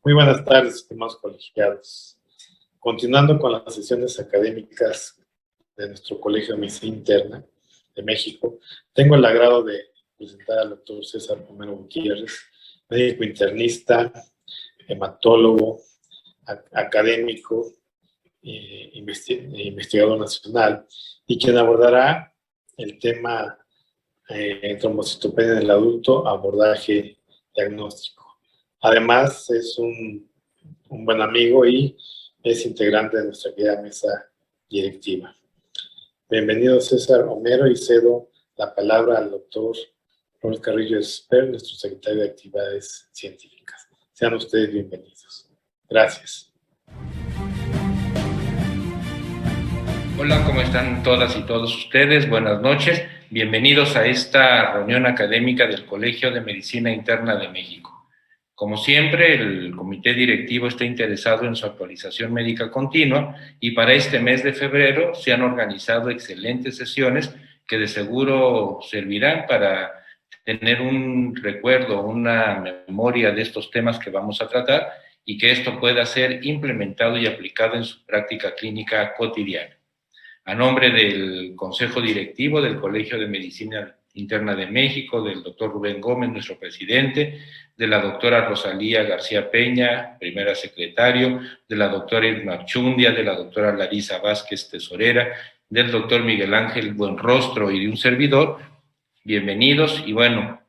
Muy buenas tardes, estimados colegiados. Continuando con las sesiones académicas de nuestro Colegio de Medicina Interna de México, tengo el agrado de presentar al doctor César Romero Gutiérrez, médico internista, hematólogo, académico, investigador nacional, y quien abordará el tema trombocitopenia en el adulto, abordaje diagnóstico. Además, es un buen amigo y es integrante de nuestra querida mesa directiva. Bienvenido, César Romero, y cedo la palabra al doctor Raúl Carrillo Esper, nuestro secretario de Actividades Científicas. Sean ustedes bienvenidos. Gracias. Hola, ¿cómo están todas y todos ustedes? Buenas noches. Bienvenidos a esta reunión académica del Colegio de Medicina Interna de México. Como siempre, el comité directivo está interesado en su actualización médica continua y para este mes de febrero se han organizado excelentes sesiones que de seguro servirán para tener un recuerdo, una memoria de estos temas que vamos a tratar y que esto pueda ser implementado y aplicado en su práctica clínica cotidiana. A nombre del Consejo Directivo del Colegio de Medicina Interna de México, del doctor Rubén Gómez, nuestro presidente, de la doctora Rosalía García Peña, primera secretario, de la doctora Irma Archundia, de la doctora Larisa Vázquez, tesorera, del doctor Miguel Ángel Buenrostro y de un servidor, bienvenidos. Y bueno,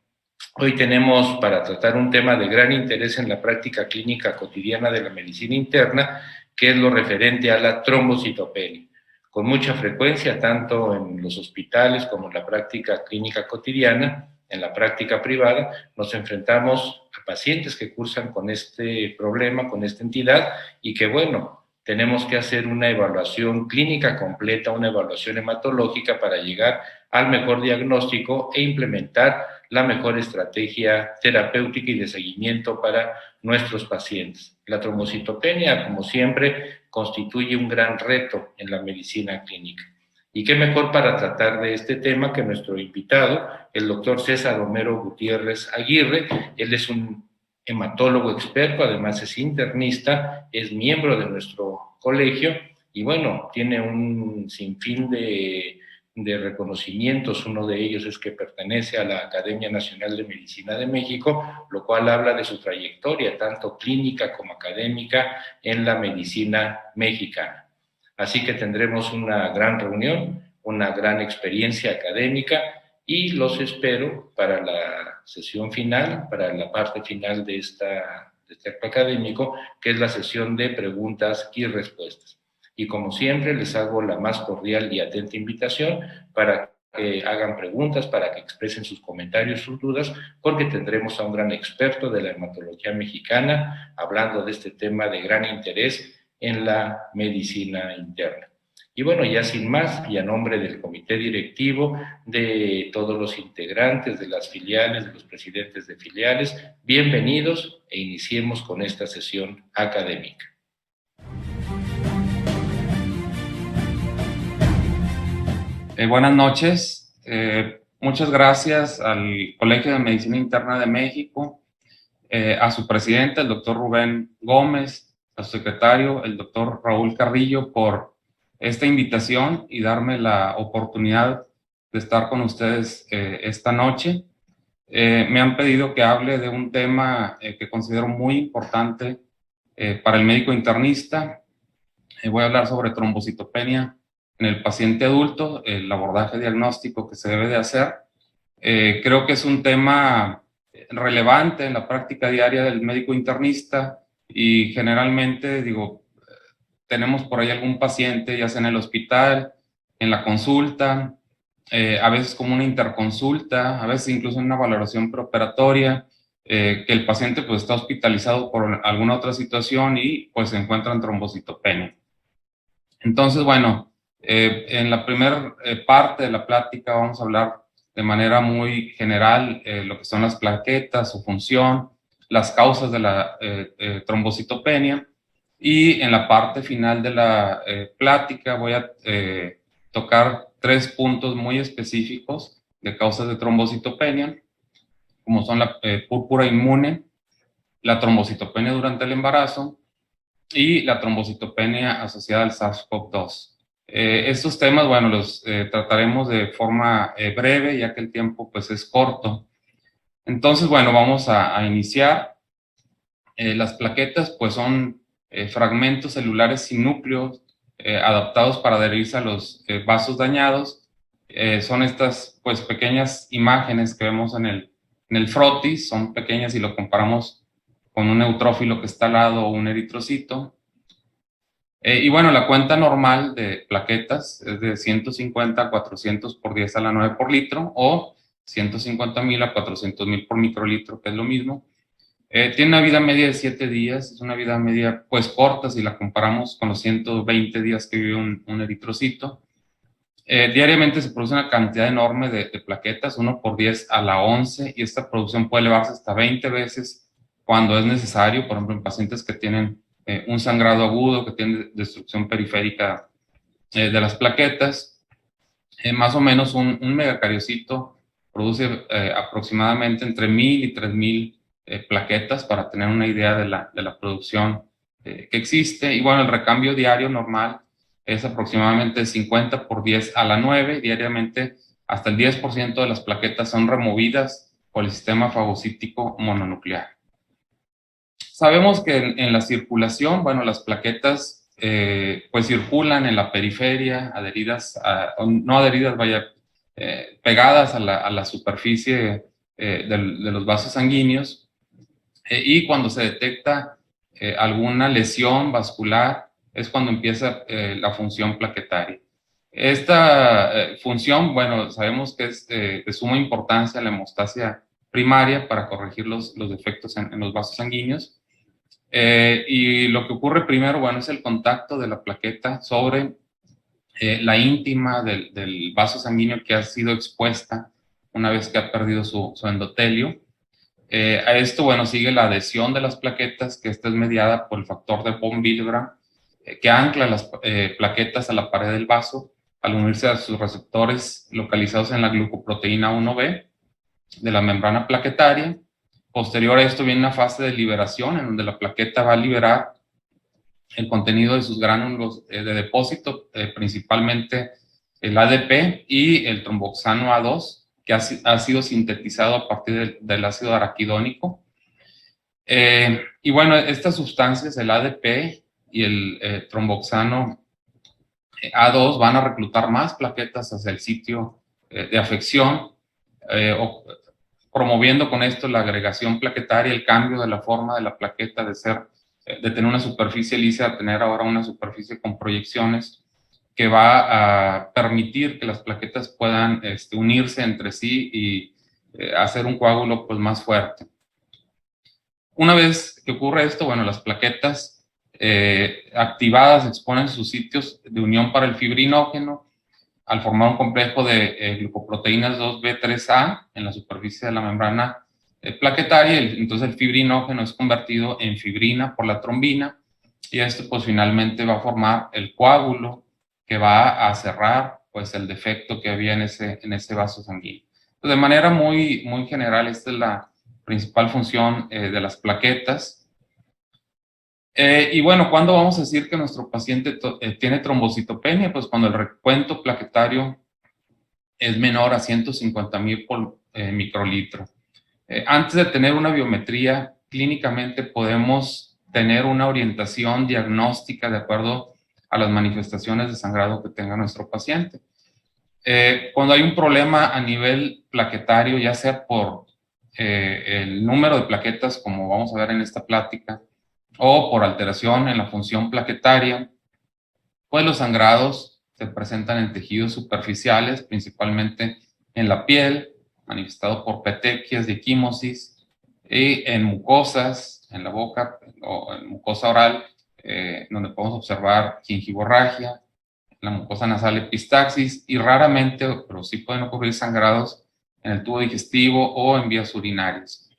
hoy tenemos para tratar un tema de gran interés en la práctica clínica cotidiana de la medicina interna, que es lo referente a la trombocitopenia. Con mucha frecuencia, tanto en los hospitales como en la práctica clínica cotidiana, en la práctica privada, nos enfrentamos a pacientes que cursan con este problema, con esta entidad, y que bueno, tenemos que hacer una evaluación clínica completa, una evaluación hematológica para llegar al mejor diagnóstico e implementar la mejor estrategia terapéutica y de seguimiento para nuestros pacientes. La trombocitopenia, como siempre, constituye un gran reto en la medicina clínica. Y qué mejor para tratar de este tema que nuestro invitado, el doctor César Romero Gutiérrez Aguirre. Él es un hematólogo experto, además es internista, es miembro de nuestro colegio y bueno, tiene un sinfín de reconocimientos. Uno de ellos es que pertenece a la Academia Nacional de Medicina de México, lo cual habla de su trayectoria, tanto clínica como académica, en la medicina mexicana. Así que tendremos una gran reunión, una gran experiencia académica y los espero para la sesión final, para la parte final de este acto académico, que es la sesión de preguntas y respuestas. Y como siempre, les hago la más cordial y atenta invitación para que hagan preguntas, para que expresen sus comentarios, sus dudas, porque tendremos a un gran experto de la hematología mexicana hablando de este tema de gran interés en la medicina interna. Y bueno, ya sin más, y a nombre del comité directivo, de todos los integrantes de las filiales, de los presidentes de filiales, bienvenidos e iniciemos con esta sesión académica. Buenas noches. Muchas gracias al Colegio de Medicina Interna de México, a su presidente, el doctor Rubén Gómez, a su secretario, el doctor Raúl Carrillo, por esta invitación y darme la oportunidad de estar con ustedes esta noche. Me han pedido que hable de un tema que considero muy importante para el médico internista. Voy a hablar sobre trombocitopenia en el paciente adulto, el abordaje diagnóstico que se debe de hacer. Creo que es un tema relevante en la práctica diaria del médico internista y generalmente, tenemos por ahí algún paciente, ya sea en el hospital, en la consulta, a veces como una interconsulta, a veces incluso en una valoración preoperatoria, que el paciente pues está hospitalizado por alguna otra situación y pues se encuentra en trombocitopenia. Entonces, bueno, en la primera parte de la plática vamos a hablar de manera muy general lo que son las plaquetas, su función, las causas de la trombocitopenia, y en la parte final de la plática voy a tocar 3 puntos muy específicos de causas de trombocitopenia, como son la púrpura inmune, la trombocitopenia durante el embarazo y la trombocitopenia asociada al SARS-CoV-2. Estos temas, bueno, los trataremos de forma breve, ya que el tiempo pues es corto. Entonces, bueno, vamos a iniciar. Las plaquetas pues son fragmentos celulares sin núcleo adaptados para adherirse a los vasos dañados. Son estas pues pequeñas imágenes que vemos en el frotis, son pequeñas si lo comparamos con un neutrófilo que está al lado o un eritrocito. Y bueno, la cuenta normal de plaquetas es de 150 a 400 por 10 a la 9 por litro o 150,000 a 400,000 por microlitro, que es lo mismo. Tiene una vida media de 7 días, es una vida media pues corta si la comparamos con los 120 días que vive un eritrocito. Diariamente se produce una cantidad enorme de plaquetas, 1 por 10 a la 11, y esta producción puede elevarse hasta 20 veces cuando es necesario, por ejemplo en pacientes que tienen un sangrado agudo, que tienen destrucción periférica de las plaquetas. Más o menos un megacariocito produce aproximadamente entre 1,000 y 3,000 plaquetas, para tener una idea de la producción que existe. Y bueno, el recambio diario normal es aproximadamente 50 por 10 a la 9. Diariamente hasta el 10% de las plaquetas son removidas por el sistema fagocítico mononuclear. Sabemos que en la circulación, bueno, las plaquetas pues circulan en la periferia, adheridas, no adheridas, vaya, pegadas a la superficie de los vasos sanguíneos, y cuando se detecta alguna lesión vascular es cuando empieza la función plaquetaria. Esta función, bueno, sabemos que es de suma importancia la hemostasia primaria para corregir los defectos en los vasos sanguíneos. Y lo que ocurre primero, bueno, es el contacto de la plaqueta sobre la íntima del vaso sanguíneo que ha sido expuesta una vez que ha perdido su endotelio. A esto, bueno, sigue la adhesión de las plaquetas, que esta es mediada por el factor de von Willebrand, que ancla las plaquetas a la pared del vaso al unirse a sus receptores localizados en la glucoproteína 1B de la membrana plaquetaria. Posterior a esto viene una fase de liberación, en donde la plaqueta va a liberar el contenido de sus gránulos de depósito, principalmente el ADP y el tromboxano A2, que ha sido sintetizado a partir del ácido araquidónico. Y bueno, estas sustancias, el ADP y el tromboxano A2, van a reclutar más plaquetas hacia el sitio de afección, promoviendo con esto la agregación plaquetaria, el cambio de la forma de la plaqueta de tener una superficie lisa a tener ahora una superficie con proyecciones, que va a permitir que las plaquetas puedan unirse entre sí y hacer un coágulo pues más fuerte. Una vez que ocurre esto, bueno, las plaquetas activadas exponen sus sitios de unión para el fibrinógeno al formar un complejo de glucoproteínas 2B3A en la superficie de la membrana plaquetaria. Entonces el fibrinógeno es convertido en fibrina por la trombina, y esto pues finalmente va a formar el coágulo que va a cerrar pues el defecto que había en ese vaso sanguíneo. Entonces, de manera muy general, esta es la principal función de las plaquetas. Y bueno, ¿cuándo vamos a decir que nuestro paciente tiene trombocitopenia? Pues cuando el recuento plaquetario es menor a 150,000 por microlitro. Antes de tener una biometría, clínicamente podemos tener una orientación diagnóstica de acuerdo a las manifestaciones de sangrado que tenga nuestro paciente. Cuando hay un problema a nivel plaquetario, ya sea por el número de plaquetas, como vamos a ver en esta plática, o por alteración en la función plaquetaria, pues los sangrados se presentan en tejidos superficiales, principalmente en la piel, manifestado por petequias de equimosis, y en mucosas, en la boca o en mucosa oral, donde podemos observar gingivorragia, en la mucosa nasal epistaxis, y raramente, pero sí pueden ocurrir sangrados en el tubo digestivo o en vías urinarias.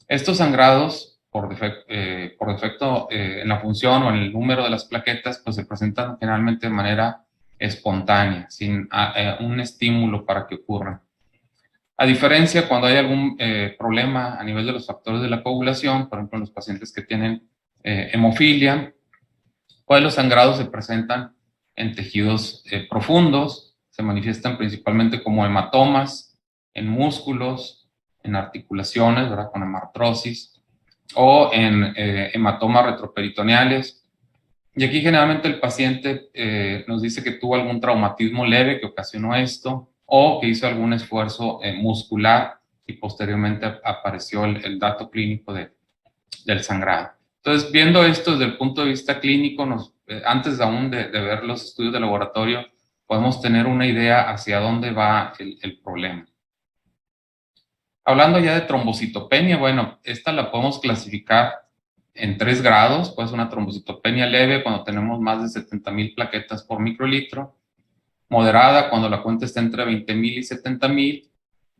Estos sangrados, por defecto en la función o en el número de las plaquetas, pues se presentan generalmente de manera espontánea, sin un estímulo para que ocurran. A diferencia, cuando hay algún problema a nivel de los factores de la coagulación, por ejemplo, en los pacientes que tienen hemofilia, pues los sangrados se presentan en tejidos profundos, se manifiestan principalmente como hematomas, en músculos, en articulaciones, ¿verdad?, con hemartrosis, o en hematomas retroperitoneales. Y aquí generalmente el paciente nos dice que tuvo algún traumatismo leve que ocasionó esto, o que hizo algún esfuerzo muscular y posteriormente apareció el dato clínico del sangrado. Entonces, viendo esto desde el punto de vista clínico, antes aún de ver los estudios de laboratorio, podemos tener una idea hacia dónde va el problema. Hablando ya de trombocitopenia, bueno, esta la podemos clasificar en 3 grados. Puede ser una trombocitopenia leve cuando tenemos más de 70,000 plaquetas por microlitro, moderada cuando la cuenta está entre 20,000 y 70,000,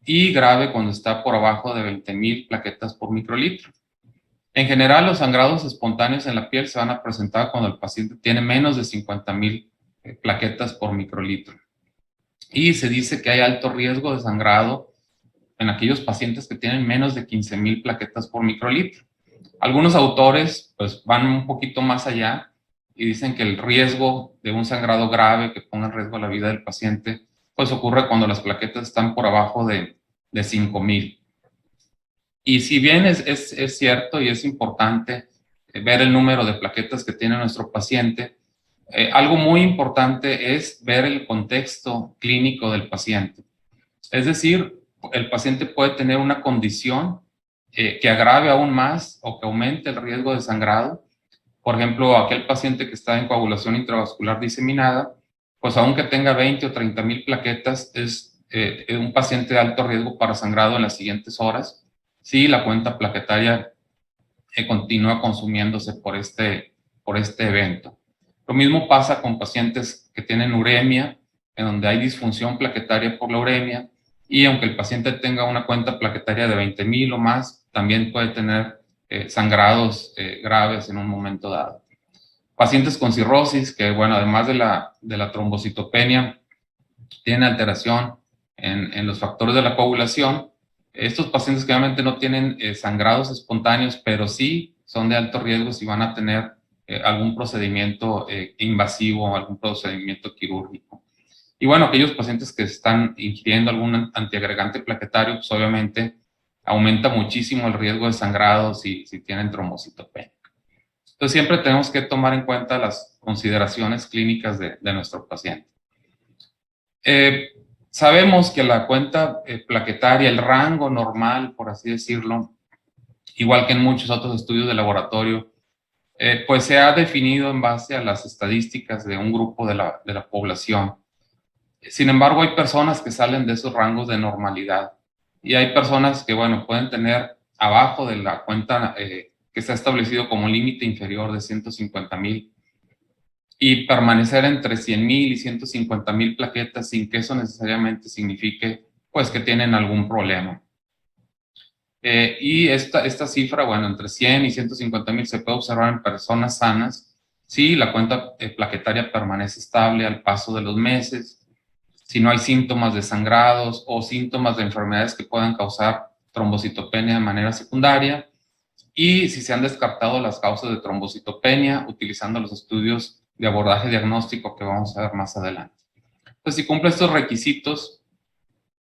y grave cuando está por abajo de 20,000 plaquetas por microlitro. En general, los sangrados espontáneos en la piel se van a presentar cuando el paciente tiene menos de 50,000 plaquetas por microlitro. Y se dice que hay alto riesgo de sangrado en aquellos pacientes que tienen menos de 15,000 plaquetas por microlitro. Algunos autores pues van un poquito más allá y dicen que el riesgo de un sangrado grave que ponga en riesgo la vida del paciente pues ocurre cuando las plaquetas están por abajo de 5,000. Y si bien es cierto y es importante ver el número de plaquetas que tiene nuestro paciente, algo muy importante es ver el contexto clínico del paciente. Es decir, el paciente puede tener una condición que agrave aún más o que aumente el riesgo de sangrado. Por ejemplo, aquel paciente que está en coagulación intravascular diseminada, pues aunque tenga 20 o 30,000 plaquetas, es un paciente de alto riesgo para sangrado en las siguientes horas si la cuenta plaquetaria continúa consumiéndose por este evento. Lo mismo pasa con pacientes que tienen uremia, en donde hay disfunción plaquetaria por la uremia, y aunque el paciente tenga una cuenta plaquetaria de 20,000 o más, también puede tener sangrados graves en un momento dado. Pacientes con cirrosis, que bueno, además de la trombocitopenia, tienen alteración en los factores de la coagulación. Estos pacientes que obviamente no tienen sangrados espontáneos, pero sí son de alto riesgo si van a tener algún procedimiento invasivo o algún procedimiento quirúrgico. Y bueno, aquellos pacientes que están ingiriendo algún antiagregante plaquetario, pues obviamente aumenta muchísimo el riesgo de sangrado si tienen trombocitopenia. Entonces siempre tenemos que tomar en cuenta las consideraciones clínicas de nuestro paciente. Sabemos que la cuenta plaquetaria, el rango normal, por así decirlo, igual que en muchos otros estudios de laboratorio, pues se ha definido en base a las estadísticas de un grupo de la población. Sin embargo, hay personas que salen de esos rangos de normalidad y hay personas que, bueno, pueden tener abajo de la cuenta que está establecido como límite inferior de 150,000 y permanecer entre 100,000 y 150,000 plaquetas sin que eso necesariamente signifique pues que tienen algún problema. Y esta cifra, bueno, entre 100 y 150,000 se puede observar en personas sanas si la cuenta plaquetaria permanece estable al paso de los meses, si no hay síntomas de sangrados o síntomas de enfermedades que puedan causar trombocitopenia de manera secundaria, y si se han descartado las causas de trombocitopenia utilizando los estudios de abordaje diagnóstico que vamos a ver más adelante. Entonces, si cumple estos requisitos,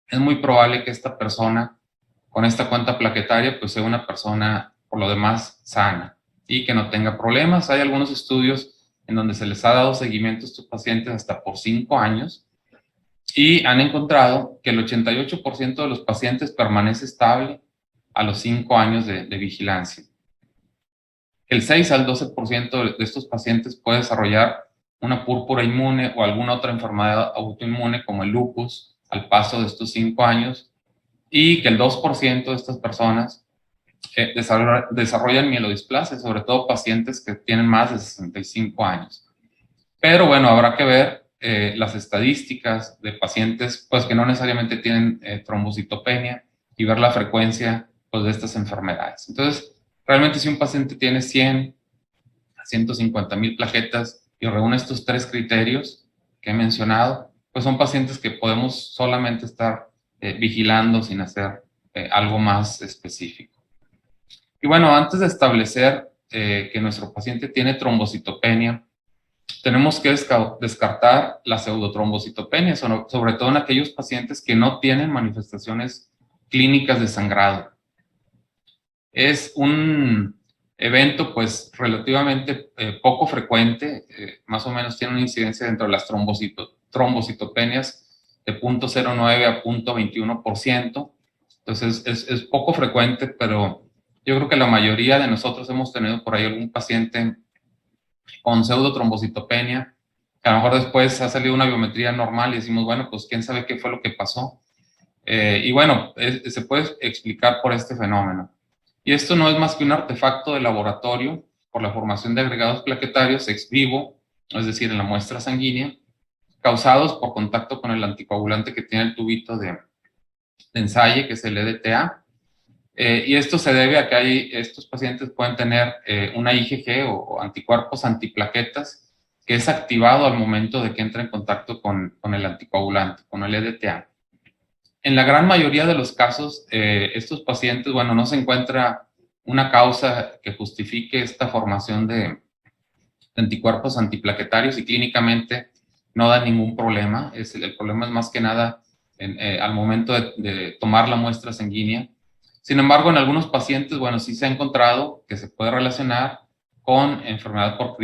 es muy probable que esta persona con esta cuenta plaquetaria pues sea una persona por lo demás sana y que no tenga problemas. Hay algunos estudios en donde se les ha dado seguimiento a estos pacientes hasta por 5 años y han encontrado que el 88% de los pacientes permanece estable a los 5 años de vigilancia. El 6 al 12% de estos pacientes puede desarrollar una púrpura inmune o alguna otra enfermedad autoinmune como el lupus al paso de estos 5 años, y que el 2% de estas personas desarrollan mielodisplasia, sobre todo pacientes que tienen más de 65 años. Pero bueno, habrá que ver las estadísticas de pacientes pues, que no necesariamente tienen trombocitopenia y ver la frecuencia pues, de estas enfermedades. Entonces, realmente si un paciente tiene 100 a 150,000 plaquetas y reúne estos 3 criterios que he mencionado, pues son pacientes que podemos solamente estar vigilando sin hacer algo más específico. Y bueno, antes de establecer que nuestro paciente tiene trombocitopenia, tenemos que descartar la pseudotrombocitopenia, sobre todo en aquellos pacientes que no tienen manifestaciones clínicas de sangrado. Es un evento pues relativamente poco frecuente, más o menos tiene una incidencia dentro de las trombocitopenias de 0.09 a 0.21%, entonces es poco frecuente, pero yo creo que la mayoría de nosotros hemos tenido por ahí algún paciente con pseudotrombocitopenia, que a lo mejor después ha salido una biometría normal y decimos, bueno, pues quién sabe qué fue lo que pasó. Y bueno, se puede explicar por este fenómeno. Y esto no es más que un artefacto de laboratorio por la formación de agregados plaquetarios ex vivo, es decir, en la muestra sanguínea, causados por contacto con el anticoagulante que tiene el tubito de ensayo, que es el EDTA. Y esto se debe a que estos pacientes pueden tener una IgG o anticuerpos antiplaquetas que es activado al momento de que entra en contacto con el anticoagulante, con el EDTA. En la gran mayoría de los casos, estos pacientes, bueno, no se encuentra una causa que justifique esta formación de anticuerpos antiplaquetarios y clínicamente no da ningún problema. El problema es más que nada al momento de tomar la muestra sanguínea. Sin embargo, en algunos pacientes, bueno, sí se ha encontrado que se puede relacionar con enfermedad por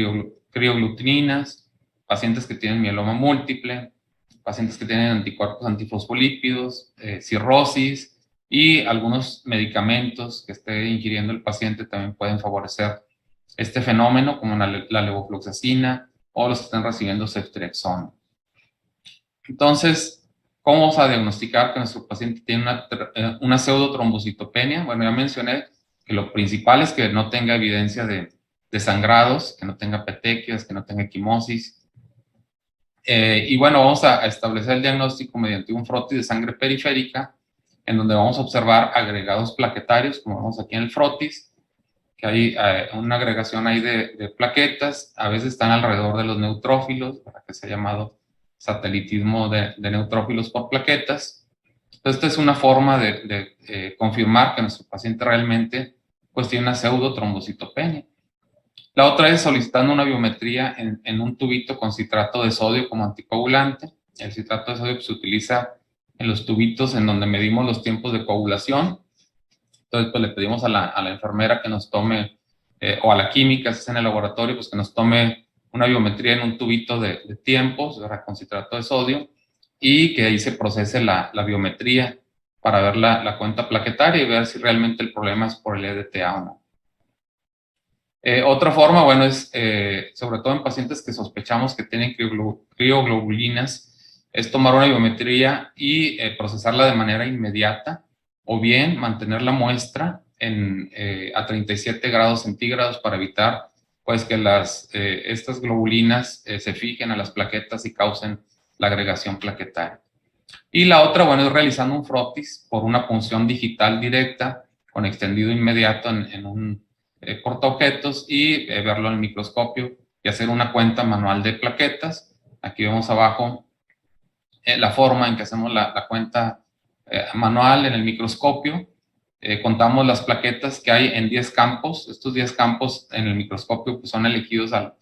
crioglutininas, pacientes que tienen mieloma múltiple, pacientes que tienen anticuerpos antifosfolípidos, cirrosis y algunos medicamentos que esté ingiriendo el paciente también pueden favorecer este fenómeno, como la levofloxacina o los que están recibiendo ceftriaxona. Entonces, ¿cómo vamos a diagnosticar que nuestro paciente tiene una pseudotrombocitopenia? Bueno, ya mencioné que lo principal es que no tenga evidencia de sangrados, que no tenga petequias, que no tenga equimosis. Y bueno, vamos a establecer el diagnóstico mediante un frotis de sangre periférica, en donde vamos a observar agregados plaquetarios, como vemos aquí en el frotis, que hay una agregación ahí de plaquetas, a veces están alrededor de los neutrófilos, para que se ha llamado satelitismo de neutrófilos por plaquetas. Entonces, esta es una forma de confirmar que nuestro paciente realmente pues, tiene una pseudotrombocitopenia. La otra es solicitando una biometría en un tubito con citrato de sodio como anticoagulante. El citrato de sodio se utiliza en los tubitos en donde medimos los tiempos de coagulación. Entonces, pues le pedimos a la enfermera que nos tome, o a la química, si es en el laboratorio, pues que nos tome una biometría en un tubito de tiempos, ¿verdad? Con citrato de sodio, y que ahí se procese la biometría para ver la cuenta plaquetaria y ver si realmente el problema es por el EDTA o no. Otra forma, bueno, es sobre todo en pacientes que sospechamos que tienen crioglobulinas, es tomar una biometría y procesarla de manera inmediata, o bien mantener la muestra a 37 grados centígrados para evitar pues, que estas globulinas se fijen a las plaquetas y causen la agregación plaquetaria. Y la otra, bueno, es realizando un frotis por una punción digital directa con extendido inmediato en un portaobjetos y verlo en el microscopio y hacer una cuenta manual de plaquetas. Aquí vemos abajo la forma en que hacemos la cuenta manual en el microscopio. Contamos las plaquetas que hay en 10 campos. Estos 10 campos en el microscopio pues, son elegidos al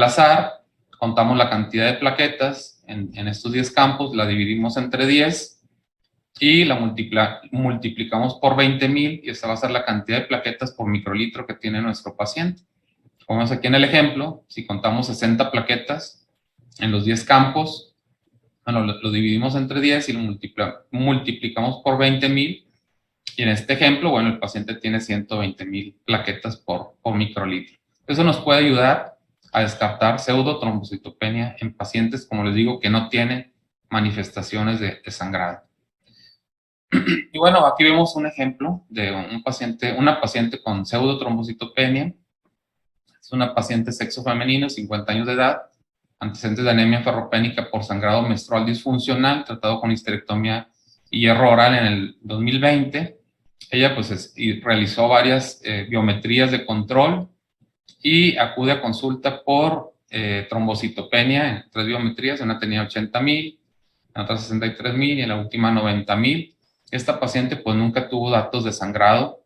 azar. Contamos la cantidad de plaquetas en estos 10 campos, la dividimos entre 10 y la multiplicamos por 20,000 y esta va a ser la cantidad de plaquetas por microlitro que tiene nuestro paciente. Como vemos aquí en el ejemplo, si contamos 60 plaquetas en los 10 campos, bueno, lo dividimos entre 10 y lo multiplicamos por 20,000 y en este ejemplo, bueno, el paciente tiene 120,000 plaquetas por microlitro. Eso nos puede ayudar a descartar pseudotrombocitopenia en pacientes, como les digo, que no tienen manifestaciones de sangrado. Y bueno, aquí vemos un ejemplo de una paciente con pseudotrombocitopenia. Es una paciente sexo femenino, 50 años de edad, antecedentes de anemia ferropénica por sangrado menstrual disfuncional, tratado con histerectomía y hierro oral en el 2020. Ella pues realizó varias biometrías de control y acude a consulta por trombocitopenia en 3 biometrías. Una tenía 80,000, en otra 63,000 y en la última 90,000. Esta paciente pues nunca tuvo datos de sangrado.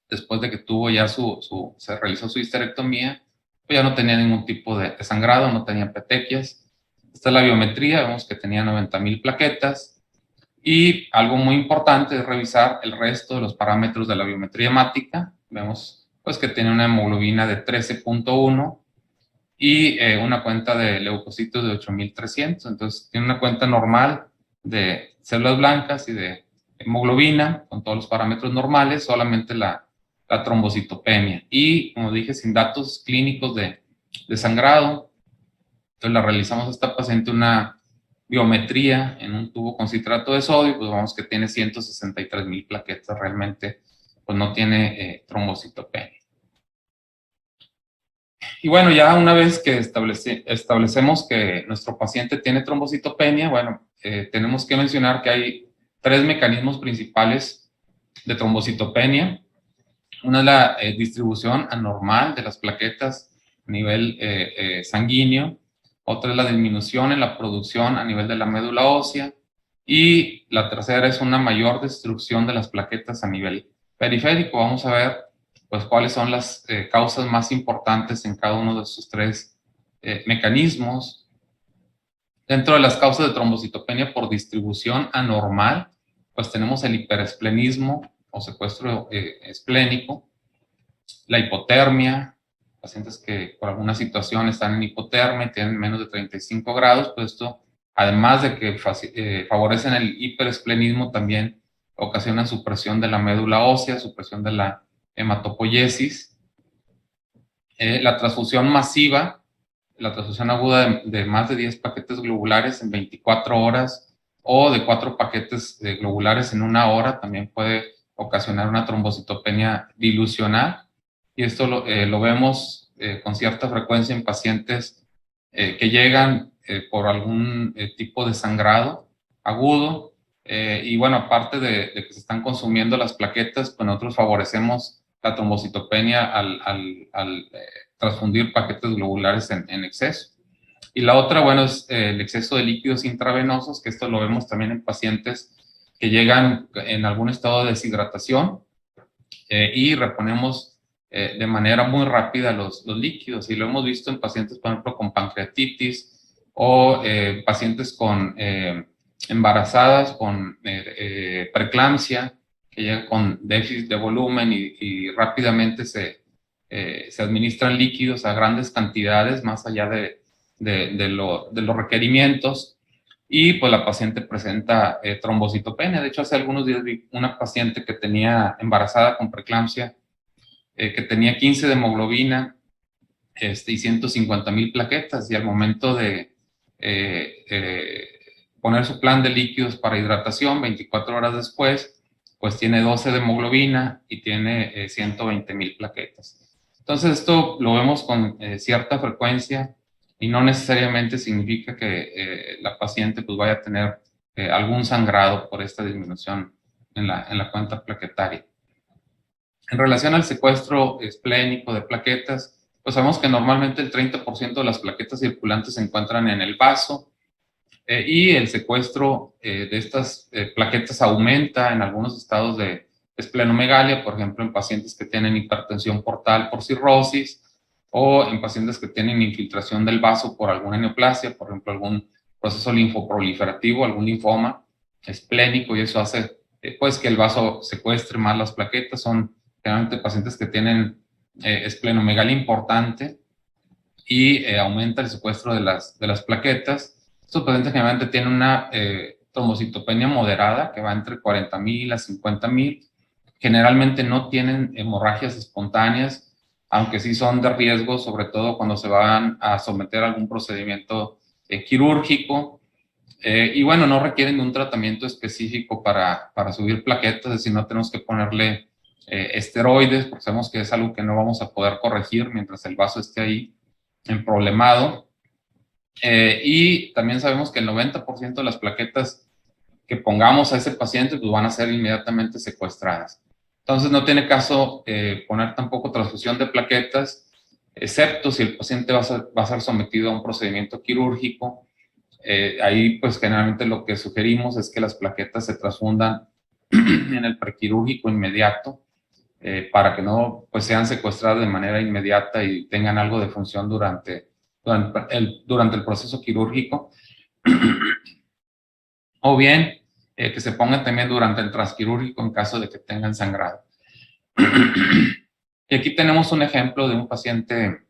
Después de que tuvo ya se realizó su histerectomía, pues ya no tenía ningún tipo de sangrado, no tenía petequias. Esta es la biometría, vemos que tenía 90,000 plaquetas. Y algo muy importante es revisar el resto de los parámetros de la biometría hemática. Vemos pues que tiene una hemoglobina de 13.1 y una cuenta de leucocitos de 8,300. Entonces tiene una cuenta normal de células blancas y de hemoglobina con todos los parámetros normales, solamente la trombocitopenia. Y como dije, sin datos clínicos de sangrado. Entonces la realizamos a esta paciente una biometría en un tubo con citrato de sodio, pues vemos que tiene 163,000 plaquetas, realmente pues no tiene trombocitopenia. Y bueno, ya una vez que establecemos que nuestro paciente tiene trombocitopenia, bueno, tenemos que mencionar que hay 3 mecanismos principales de trombocitopenia. Una es la distribución anormal de las plaquetas a nivel sanguíneo. Otra es la disminución en la producción a nivel de la médula ósea. Y la tercera es una mayor destrucción de las plaquetas a nivel periférico. Vamos a ver pues cuáles son las causas más importantes en cada uno de estos 3 mecanismos. Dentro de las causas de trombocitopenia por distribución anormal, pues tenemos el hiperesplenismo o secuestro esplénico, la hipotermia, pacientes que por alguna situación están en hipotermia y tienen menos de 35 grados, pues esto, además de que favorecen el hiperesplenismo, también ocasionan supresión de la médula ósea, supresión de la hematopoiesis. La transfusión masiva, la transfusión aguda de más de 10 paquetes globulares en 24 horas o de 4 paquetes globulares en 1 hora, también puede ocasionar una trombocitopenia dilucional. Y esto lo vemos con cierta frecuencia en pacientes que llegan por algún tipo de sangrado agudo. Y bueno, aparte de que se están consumiendo las plaquetas, pues nosotros favorecemos la trombocitopenia al transfundir paquetes globulares en exceso. Y la otra, bueno, es el exceso de líquidos intravenosos, que esto lo vemos también en pacientes que llegan en algún estado de deshidratación y reponemos de manera muy rápida los líquidos. Y lo hemos visto en pacientes, por ejemplo, con pancreatitis o pacientes con embarazadas con preeclampsia, que llegan con déficit de volumen y rápidamente se administran líquidos a grandes cantidades, más allá de los requerimientos, y pues la paciente presenta trombocitopenia. De hecho, hace algunos días vi una paciente que tenía embarazada con preeclampsia, que tenía 15 de hemoglobina y 150,000 plaquetas, y al momento de poner su plan de líquidos para hidratación, 24 horas después, pues tiene 12 de hemoglobina y tiene 120,000 plaquetas. Entonces esto lo vemos con cierta frecuencia y no necesariamente significa que la paciente pues vaya a tener algún sangrado por esta disminución en la cuenta plaquetaria. En relación al secuestro esplénico de plaquetas, pues sabemos que normalmente el 30% de las plaquetas circulantes se encuentran en el vaso y el secuestro de estas plaquetas aumenta en algunos estados de esplenomegalia, por ejemplo, en pacientes que tienen hipertensión portal por cirrosis o en pacientes que tienen infiltración del vaso por alguna neoplasia, por ejemplo, algún proceso linfoproliferativo, algún linfoma esplénico, y eso hace pues que el vaso secuestre más las plaquetas. Son generalmente pacientes que tienen esplenomegalia importante y aumenta el secuestro de las plaquetas. Estos pacientes generalmente tienen una trombocitopenia moderada que va entre 40,000 a 50,000. Generalmente no tienen hemorragias espontáneas, aunque sí son de riesgo, sobre todo cuando se van a someter a algún procedimiento quirúrgico. Y bueno, no requieren de un tratamiento específico para subir plaquetas, es decir, no tenemos que ponerle esteroides, porque sabemos que es algo que no vamos a poder corregir mientras el vaso esté ahí emproblemado. Y también sabemos que el 90% de las plaquetas que pongamos a ese paciente pues van a ser inmediatamente secuestradas. Entonces no tiene caso poner tampoco transfusión de plaquetas, excepto si el paciente va a ser sometido a un procedimiento quirúrgico. Ahí pues generalmente lo que sugerimos es que las plaquetas se transfundan en el prequirúrgico inmediato, para que no pues, sean secuestradas de manera inmediata y tengan algo de función durante el proceso quirúrgico, o bien que se pongan también durante el transquirúrgico en caso de que tengan sangrado. Y aquí tenemos un ejemplo de un paciente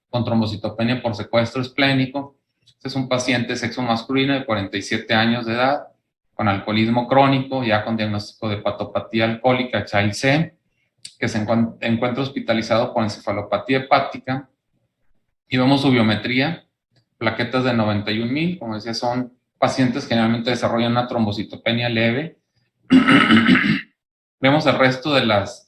con trombocitopenia por secuestro esplénico. Este es un paciente de sexo masculino de 47 años de edad, con alcoholismo crónico, ya con diagnóstico de hepatopatía alcohólica Child-C, que se encuentra hospitalizado por encefalopatía hepática. Y vemos su biometría, plaquetas de 91,000, como decía, son pacientes que generalmente desarrollan una trombocitopenia leve. Vemos el resto de las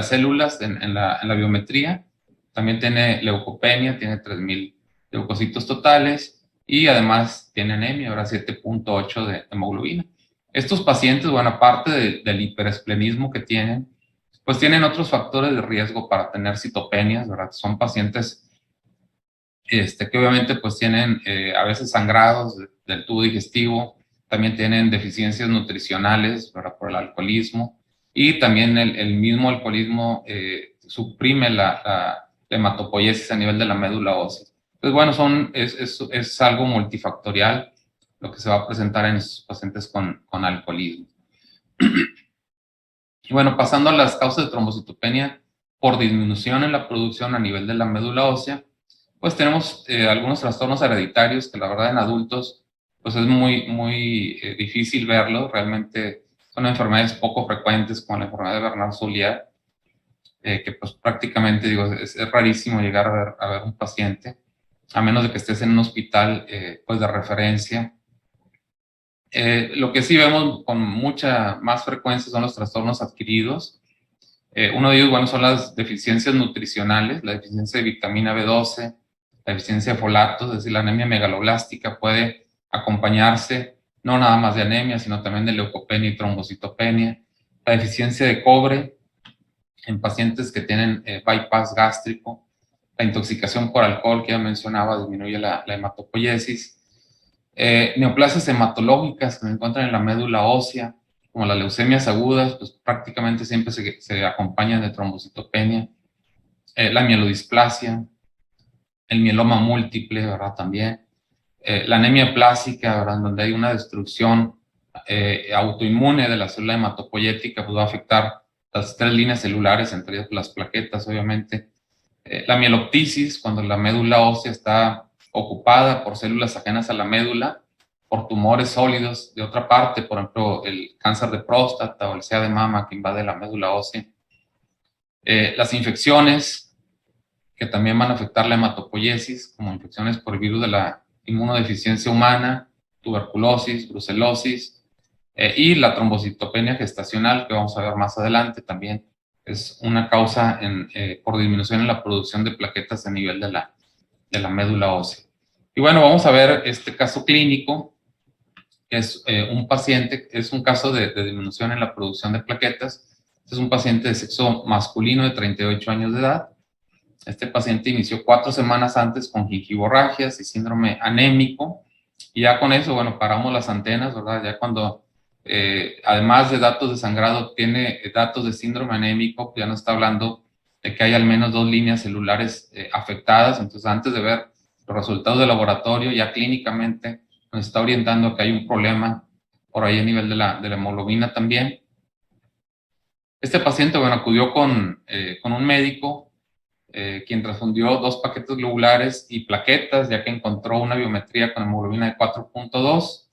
células en la biometría. También tiene leucopenia, tiene 3,000 leucocitos totales y además tiene anemia, ahora 7.8 de hemoglobina. Estos pacientes, bueno, aparte del hiperesplenismo que tienen, pues tienen otros factores de riesgo para tener citopenias, ¿verdad? Son pacientes que obviamente pues tienen a veces sangrados del tubo digestivo, también tienen deficiencias nutricionales, ¿verdad? Por el alcoholismo, y también el mismo alcoholismo suprime la hematopoiesis a nivel de la médula ósea. Entonces, bueno, es algo multifactorial lo que se va a presentar en estos pacientes con alcoholismo. Y bueno, pasando a las causas de trombocitopenia por disminución en la producción a nivel de la médula ósea, pues tenemos algunos trastornos hereditarios que la verdad en adultos pues es muy difícil verlo. Realmente son enfermedades poco frecuentes como la enfermedad de Bernard-Soulier, que pues prácticamente digo, es rarísimo llegar a ver un paciente, a menos de que estés en un hospital pues de referencia. Lo que sí vemos con mucha más frecuencia son los trastornos adquiridos. Uno de ellos, bueno, son las deficiencias nutricionales, la deficiencia de vitamina B12, la deficiencia de folatos, es decir, la anemia megaloblástica puede acompañarse no nada más de anemia, sino también de leucopenia y trombocitopenia. La deficiencia de cobre en pacientes que tienen bypass gástrico, la intoxicación por alcohol que ya mencionaba disminuye la hematopoiesis. Neoplasias hematológicas que se encuentran en la médula ósea, como las leucemias agudas, pues prácticamente siempre se acompañan de trombocitopenia. La mielodisplasia, el mieloma múltiple, ¿verdad? También. La anemia plástica, ¿verdad? Donde hay una destrucción autoinmune de la célula hematopoyética, pues va a afectar las 3 líneas celulares, entre ellas las plaquetas, obviamente. La mieloptisis, cuando la médula ósea está ocupada por células ajenas a la médula, por tumores sólidos de otra parte, por ejemplo, el cáncer de próstata o el CA de mama que invade la médula ósea. Las infecciones, que también van a afectar la hematopoiesis, como infecciones por el virus de la inmunodeficiencia humana, tuberculosis, brucelosis, y la trombocitopenia gestacional, que vamos a ver más adelante, también es una causa por disminución en la producción de plaquetas a nivel de la médula ósea. Y bueno, vamos a ver este caso clínico, que es un paciente, es un caso de disminución en la producción de plaquetas. Este es un paciente de sexo masculino de 38 años de edad. Este paciente inició 4 semanas antes con gingivorragias y síndrome anémico, y ya con eso, bueno, paramos las antenas, ¿verdad? Ya cuando, además de datos de sangrado, tiene datos de síndrome anémico, ya nos está hablando de que hay al menos 2 líneas celulares afectadas. Entonces, antes de ver los resultados de laboratorio, ya clínicamente nos está orientando a que hay un problema por ahí a nivel de la hemoglobina también. Este paciente, bueno, acudió con un médico, quien transfundió 2 paquetes globulares y plaquetas, ya que encontró una biometría con hemoglobina de 4.2,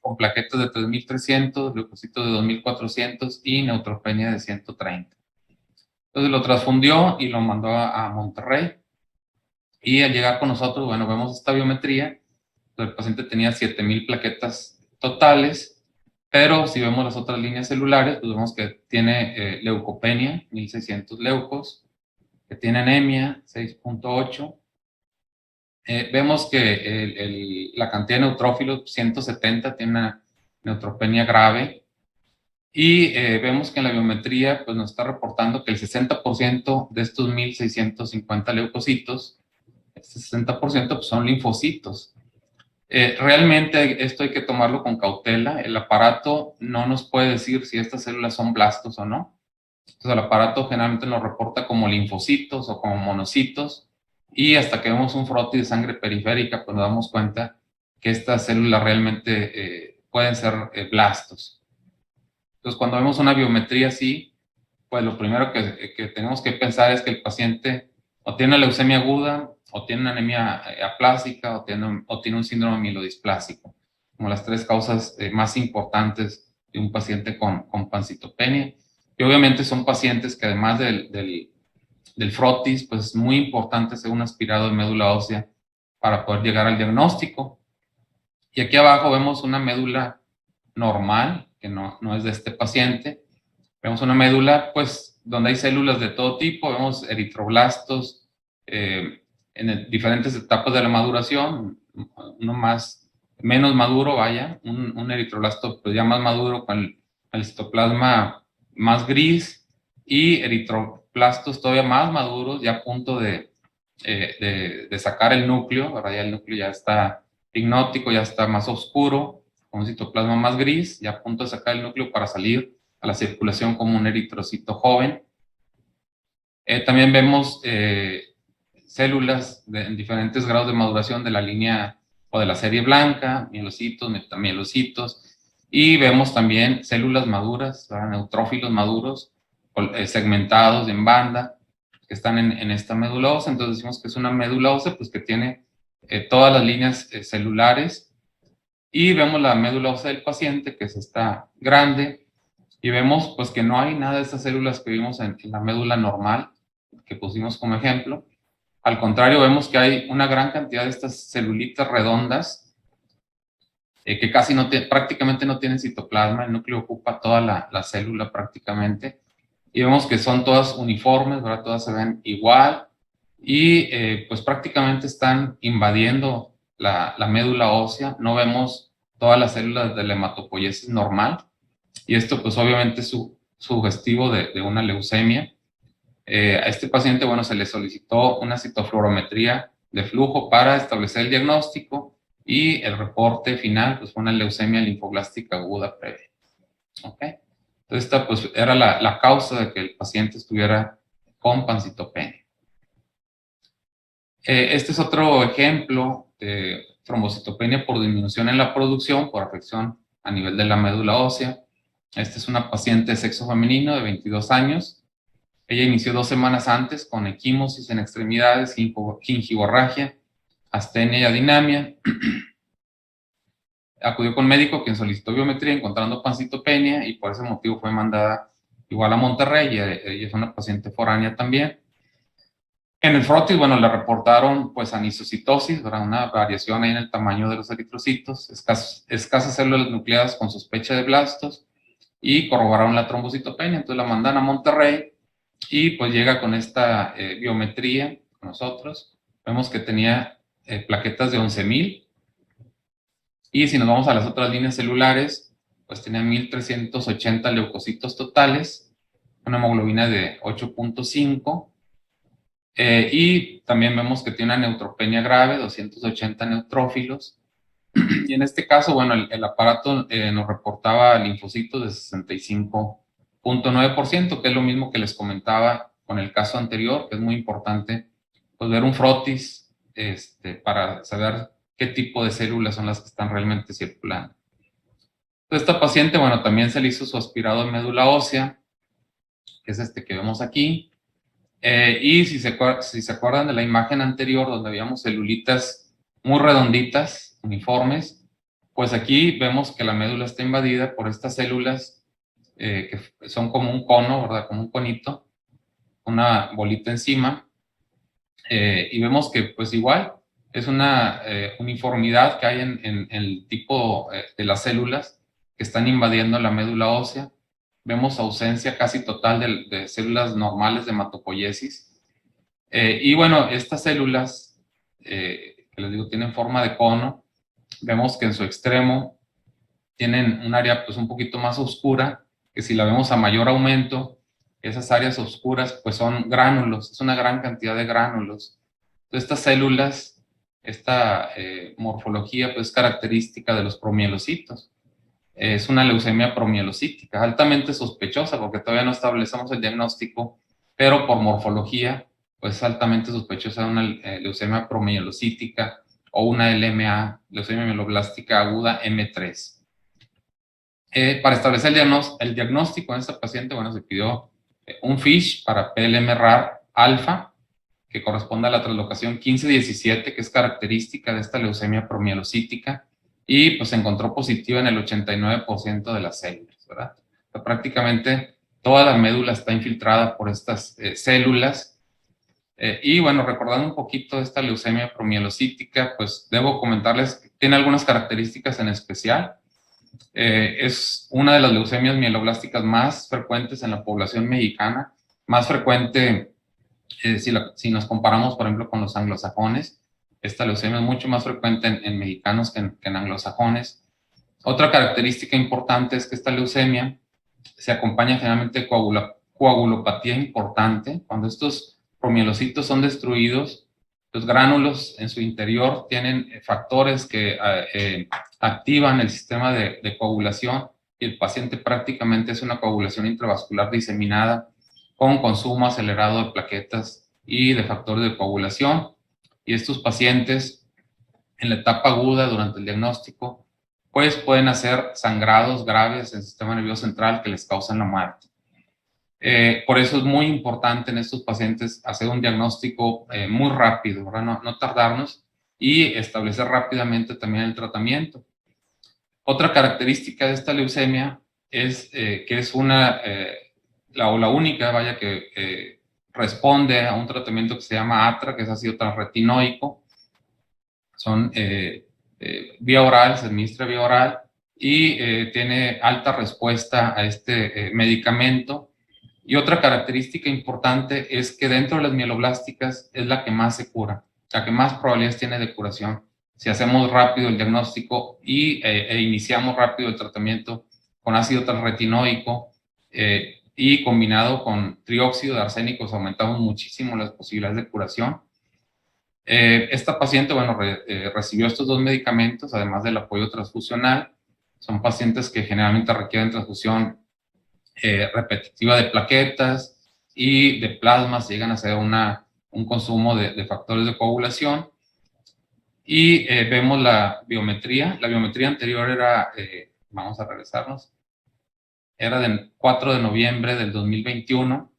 con plaquetas de 3,300, leucocitos de 2,400 y neutropenia de 130. Entonces lo transfundió y lo mandó a Monterrey. Y al llegar con nosotros, bueno, vemos esta biometría. El paciente tenía 7,000 plaquetas totales, pero si vemos las otras líneas celulares, pues vemos que tiene leucopenia, 1,600 leucos, que tiene anemia, 6.8. Vemos que la cantidad de neutrófilos, 170, tiene una neutropenia grave. Y vemos que en la biometría pues, nos está reportando que el 60% de estos 1,650 leucocitos, este 60% pues, son linfocitos. Realmente esto hay que tomarlo con cautela. El aparato no nos puede decir si estas células son blastos o no. Entonces el aparato generalmente nos reporta como linfocitos o como monocitos, y hasta que vemos un frotis de sangre periférica, pues nos damos cuenta que estas células realmente pueden ser blastos. Entonces cuando vemos una biometría así, pues lo primero que tenemos que pensar es que el paciente o tiene leucemia aguda, o tiene una anemia aplásica, o tiene un síndrome mielodisplásico, como las tres causas más importantes de un paciente con pancitopenia. Y obviamente son pacientes que además del frotis, pues es muy importante hacer un aspirado de médula ósea para poder llegar al diagnóstico. Y aquí abajo vemos una médula normal, que no es de este paciente. Vemos una médula, pues, donde hay células de todo tipo. Vemos eritroblastos en diferentes etapas de la maduración. Uno menos maduro, vaya. Un eritroblasto, pues, ya más maduro, con el citoplasma más gris. Y eritroblastos todavía más maduros, ya a punto de sacar el núcleo. Ahora ya el núcleo ya está pignótico, ya está más oscuro, con un citoplasma más gris, ya a punto de sacar el núcleo para salir a la circulación como un eritrocito joven. También vemos células en diferentes grados de maduración de la línea o de la serie blanca, mielocitos, metamielocitos, y vemos también células maduras, neutrófilos maduros, segmentados en banda, que están en esta médula ósea. Entonces decimos que es una médula ósea, pues que tiene todas las líneas celulares, y vemos la médula ósea del paciente, que es esta grande, y vemos pues que no hay nada de estas células que vimos en la médula normal, que pusimos como ejemplo. Al contrario, vemos que hay una gran cantidad de estas celulitas redondas que prácticamente no tienen citoplasma. El núcleo ocupa toda la célula prácticamente, y vemos que son todas uniformes, ¿verdad? Todas se ven igual, y pues prácticamente están invadiendo la médula ósea. No vemos todas las células de la hematopoiesis normal, y esto pues obviamente es sugestivo de una leucemia. A este paciente, bueno, se le solicitó una citofluorometría de flujo para establecer el diagnóstico, y el reporte final pues fue una leucemia linfoblástica aguda previa. ¿Ok? Entonces esta pues era la causa de que el paciente estuviera con pancitopenia. Este es otro ejemplo de trombocitopenia por disminución en la producción por afección a nivel de la médula ósea. Esta es una paciente de sexo femenino de 22 años. Ella inició 2 semanas antes con equimosis en extremidades, gingivorragia, astenia y adinamia. Acudió con médico, quien solicitó biometría encontrando pancitopenia, y por ese motivo fue mandada igual a Monterrey. Ella es una paciente foránea también. En el frotis, bueno, le reportaron pues anisocitosis, ¿verdad? Una variación ahí en el tamaño de los eritrocitos, escasas células nucleadas con sospecha de blastos, y corroboraron la trombocitopenia. Entonces la mandan a Monterrey, y pues llega con esta biometría con nosotros. Vemos que tenía plaquetas de 11,000, y si nos vamos a las otras líneas celulares, pues tenía 1,380 leucocitos totales, una hemoglobina de 8.5, y también vemos que tiene una neutropenia grave, 280 neutrófilos. Y en este caso, bueno, el aparato nos reportaba linfocitos de 65.9%, que es lo mismo que les comentaba con el caso anterior, que es muy importante pues ver un frotis para saber qué tipo de células son las que están realmente circulando. Entonces, esta paciente, bueno, también se le hizo su aspirado de médula ósea, que es este que vemos aquí. Y si se acuerdan de la imagen anterior, donde veíamos celulitas muy redonditas, uniformes, pues aquí vemos que la médula está invadida por estas células que son como un cono, ¿verdad? Como un conito, una bolita encima. Y vemos que pues igual es una uniformidad que hay en el tipo de las células que están invadiendo la médula ósea. Vemos ausencia casi total de células normales de hematopoiesis. Y bueno, estas células, que les digo, tienen forma de cono. Vemos que en su extremo tienen un área pues un poquito más oscura, que si la vemos a mayor aumento, esas áreas oscuras pues son gránulos, es una gran cantidad de gránulos. Entonces, estas células esta morfología pues, es característica de los promielocitos. Es una leucemia promielocítica, altamente sospechosa porque todavía no establecemos el diagnóstico, pero por morfología, pues es altamente sospechosa de una leucemia promielocítica o una LMA, leucemia mieloblástica aguda M3. Para establecer el diagnóstico en esta paciente, bueno, se pidió un FISH para PLMRAR alfa, que corresponde a la translocación 1517, que es característica de esta leucemia promielocítica, y pues se encontró positiva en el 89% de las células, ¿verdad? O sea, prácticamente toda la médula está infiltrada por estas células. Y bueno, recordando un poquito esta leucemia promielocítica, pues debo comentarles que tiene algunas características en especial. Es una de las leucemias mieloblásticas más frecuentes en la población mexicana, más frecuente si nos comparamos, por ejemplo, con los anglosajones. Esta leucemia es mucho más frecuente en mexicanos que en anglosajones. Otra característica importante es que esta leucemia se acompaña generalmente de coagulopatía importante. Cuando estos promielocitos son destruidos, los gránulos en su interior tienen factores que activan el sistema de coagulación y el paciente prácticamente es una coagulación intravascular diseminada con consumo acelerado de plaquetas y de factores de coagulación. Y estos pacientes en la etapa aguda durante el diagnóstico pues pueden hacer sangrados graves en el sistema nervioso central que les causan la muerte. Por eso es muy importante en estos pacientes hacer un diagnóstico muy rápido, ¿verdad? No tardarnos y establecer rápidamente también el tratamiento. Otra característica de esta leucemia es que es la única, vaya, que responde a un tratamiento que se llama ATRA, que es ácido transretinoico. Son vía oral, se administra vía oral y tiene alta respuesta a este medicamento. Y otra característica importante es que dentro de las mieloblásticas es la que más se cura, la que más probabilidades tiene de curación. Si hacemos rápido el diagnóstico e iniciamos rápido el tratamiento con ácido transretinoico y combinado con trióxido de arsénico, aumentamos muchísimo las posibilidades de curación. Esta paciente, bueno, recibió estos dos medicamentos, además del apoyo transfusional. Son pacientes que generalmente requieren transfusión repetitiva de plaquetas y de plasmas, llegan a hacer un consumo de factores de coagulación. Y vemos la biometría. La biometría anterior era, vamos a regresarnos, era del 4 de noviembre del 2021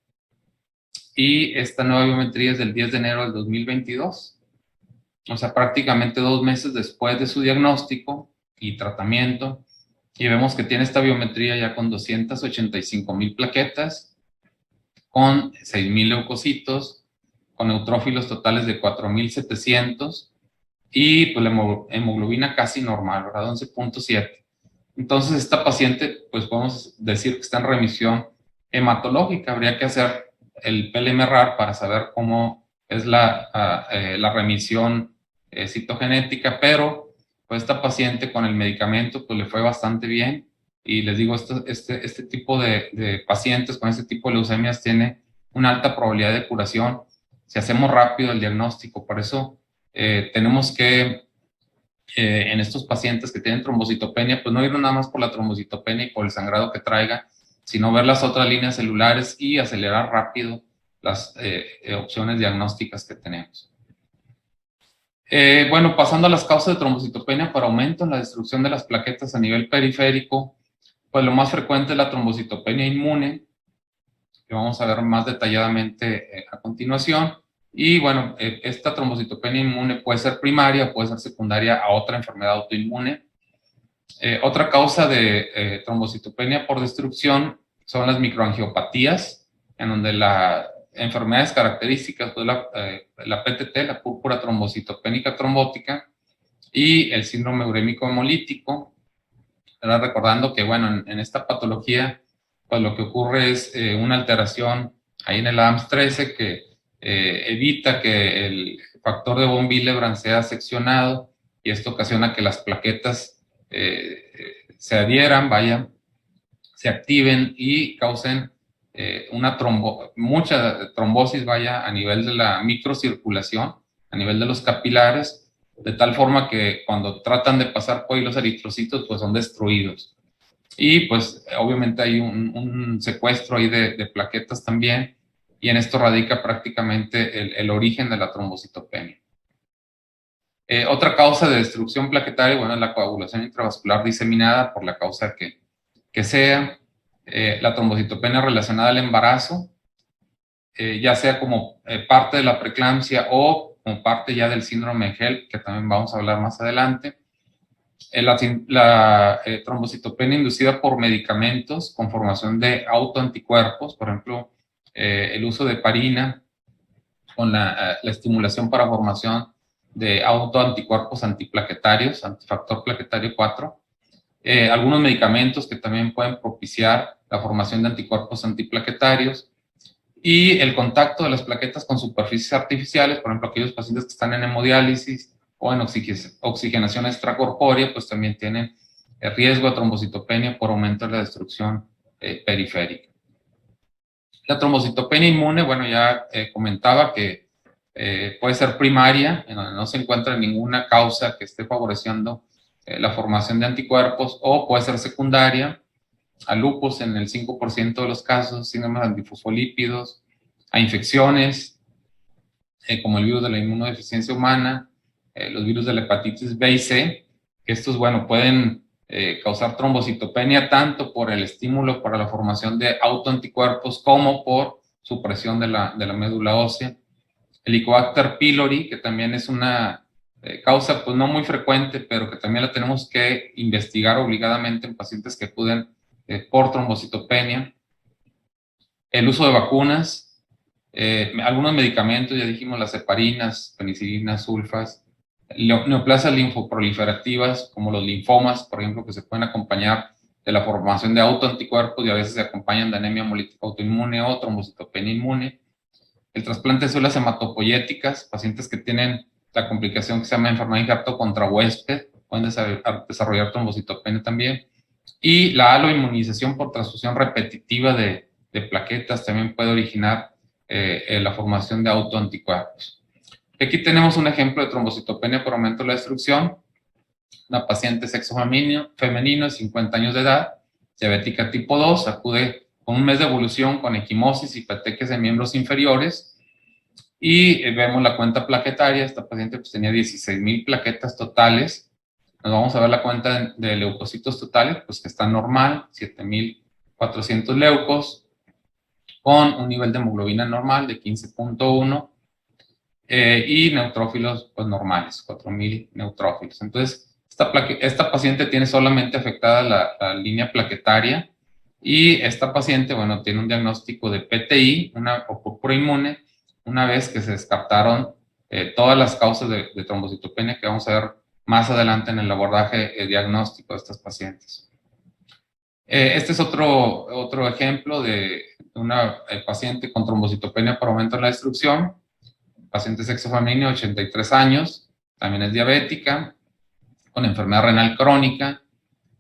y esta nueva biometría es del 10 de enero del 2022. O sea, prácticamente 2 meses después de su diagnóstico y tratamiento. Y vemos que tiene esta biometría ya con 285,000 plaquetas, con 6,000 leucocitos, con neutrófilos totales de 4,700 y pues la hemoglobina casi normal, ¿verdad? 11.7. Entonces esta paciente, pues podemos decir que está en remisión hematológica. Habría que hacer el PLMRAR para saber cómo es la remisión citogenética, pero pues esta paciente con el medicamento pues le fue bastante bien. Y les digo, este tipo de pacientes con este tipo de leucemias tiene una alta probabilidad de curación si hacemos rápido el diagnóstico. Por eso tenemos que, en estos pacientes que tienen trombocitopenia, pues no ir nada más por la trombocitopenia y por el sangrado que traiga, sino ver las otras líneas celulares y acelerar rápido las opciones diagnósticas que tenemos. Bueno, pasando a las causas de trombocitopenia por aumento en la destrucción de las plaquetas a nivel periférico, pues lo más frecuente es la trombocitopenia inmune, que vamos a ver más detalladamente a continuación. Y bueno, esta trombocitopenia inmune puede ser primaria o puede ser secundaria a otra enfermedad autoinmune. Otra causa de trombocitopenia por destrucción son las microangiopatías, en donde las enfermedades características, pues la PTT, la púrpura trombocitopénica trombótica, y el síndrome urémico hemolítico. ¿Verdad? Recordando que, bueno, en esta patología, pues lo que ocurre es una alteración ahí en el ADAMS13 que evita que el factor de von Willebrand sea seccionado y esto ocasiona que las plaquetas se adhieran, se activen y causen mucha trombosis, a nivel de la microcirculación, a nivel de los capilares, de tal forma que cuando tratan de pasar por ahí los eritrocitos, pues son destruidos. Y pues obviamente hay un secuestro ahí de plaquetas también, y en esto radica prácticamente el origen de la trombocitopenia. Otra causa de destrucción plaquetaria, bueno, es la coagulación intravascular diseminada, por la causa que sea. La trombocitopenia relacionada al embarazo, ya sea como parte de la preeclampsia o como parte ya del síndrome de HELLP, que también vamos a hablar más adelante. La trombocitopenia inducida por medicamentos con formación de autoanticuerpos, por ejemplo, el uso de heparina con la estimulación para formación de autoanticuerpos antiplaquetarios, antifactor plaquetario 4. Algunos medicamentos que también pueden propiciar la formación de anticuerpos antiplaquetarios, y el contacto de las plaquetas con superficies artificiales, por ejemplo, aquellos pacientes que están en hemodiálisis o en oxigenación extracorpórea, pues también tienen riesgo de trombocitopenia por aumento de la destrucción periférica. La trombocitopenia inmune, bueno, ya comentaba que puede ser primaria, en donde no se encuentra ninguna causa que esté favoreciendo la formación de anticuerpos, o puede ser secundaria, a lupus en el 5% de los casos, síndrome de antifosfolípidos, a infecciones como el virus de la inmunodeficiencia humana, los virus de la hepatitis B y C, que estos, bueno, pueden causar trombocitopenia tanto por el estímulo para la formación de autoanticuerpos como por supresión de la médula ósea. El Helicobacter pylori, que también es una causa pues no muy frecuente, pero que también la tenemos que investigar obligadamente en pacientes que acuden por trombocitopenia. El uso de vacunas, algunos medicamentos, ya dijimos, las heparinas, penicilinas, sulfas, neoplasias linfoproliferativas, como los linfomas, por ejemplo, que se pueden acompañar de la formación de autoanticuerpos y a veces se acompañan de anemia hemolítica autoinmune o trombocitopenia inmune. El trasplante de células hematopoyéticas, pacientes que tienen la complicación que se llama enfermedad infarto contra huésped, pueden desarrollar trombocitopenia también. Y la aloinmunización por transfusión repetitiva de plaquetas también puede originar la formación de autoanticuerpos. Aquí tenemos un ejemplo de trombocitopenia por aumento de la destrucción. Una paciente sexo femenino de 50 años de edad, diabética tipo 2, acude con un mes de evolución con equimosis y petequias de miembros inferiores, y vemos la cuenta plaquetaria. Esta paciente pues tenía 16,000 plaquetas totales. Nos vamos a ver la cuenta de leucocitos totales, pues que está normal, 7,400 leucos, con un nivel de hemoglobina normal de 15,1, y neutrófilos pues normales, 4,000 neutrófilos. Entonces, esta paciente tiene solamente afectada la línea plaquetaria, y esta paciente, bueno, tiene un diagnóstico de PTI, o púrpura inmune, una vez que se descartaron todas las causas de trombocitopenia que vamos a ver más adelante en el abordaje diagnóstico de estas pacientes. Este es otro ejemplo de una paciente con trombocitopenia por aumento de la destrucción, paciente sexo femenino, 83 años, también es diabética, con enfermedad renal crónica,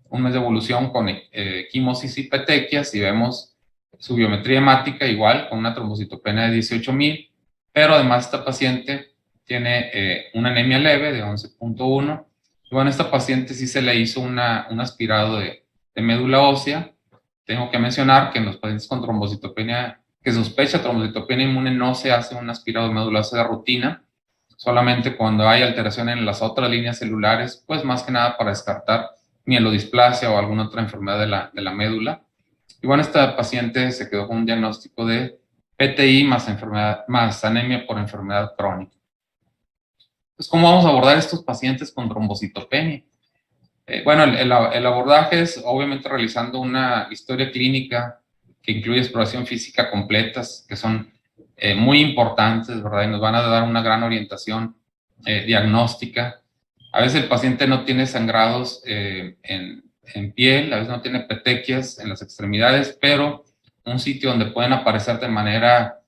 un mes de evolución con equimosis y petequias, y vemos su biometría hemática igual, con una trombocitopenia de 18,000, pero además esta paciente tiene una anemia leve de 11,1. Y bueno, a esta paciente sí se le hizo un aspirado de médula ósea. Tengo que mencionar que en los pacientes con trombocitopenia, que sospecha trombocitopenia inmune, no se hace un aspirado de médula ósea de rutina, solamente cuando hay alteración en las otras líneas celulares, pues más que nada para descartar mielodisplasia o alguna otra enfermedad de la médula. Y bueno, esta paciente se quedó con un diagnóstico de PTI más anemia por enfermedad crónica. Entonces, ¿cómo vamos a abordar estos pacientes con trombocitopenia? Bueno, el abordaje es obviamente realizando una historia clínica que incluye exploración física completas, que son muy importantes, ¿verdad? Y nos van a dar una gran orientación diagnóstica. A veces el paciente no tiene sangrados en piel, a veces no tiene petequias en las extremidades, pero un sitio donde pueden aparecer de manera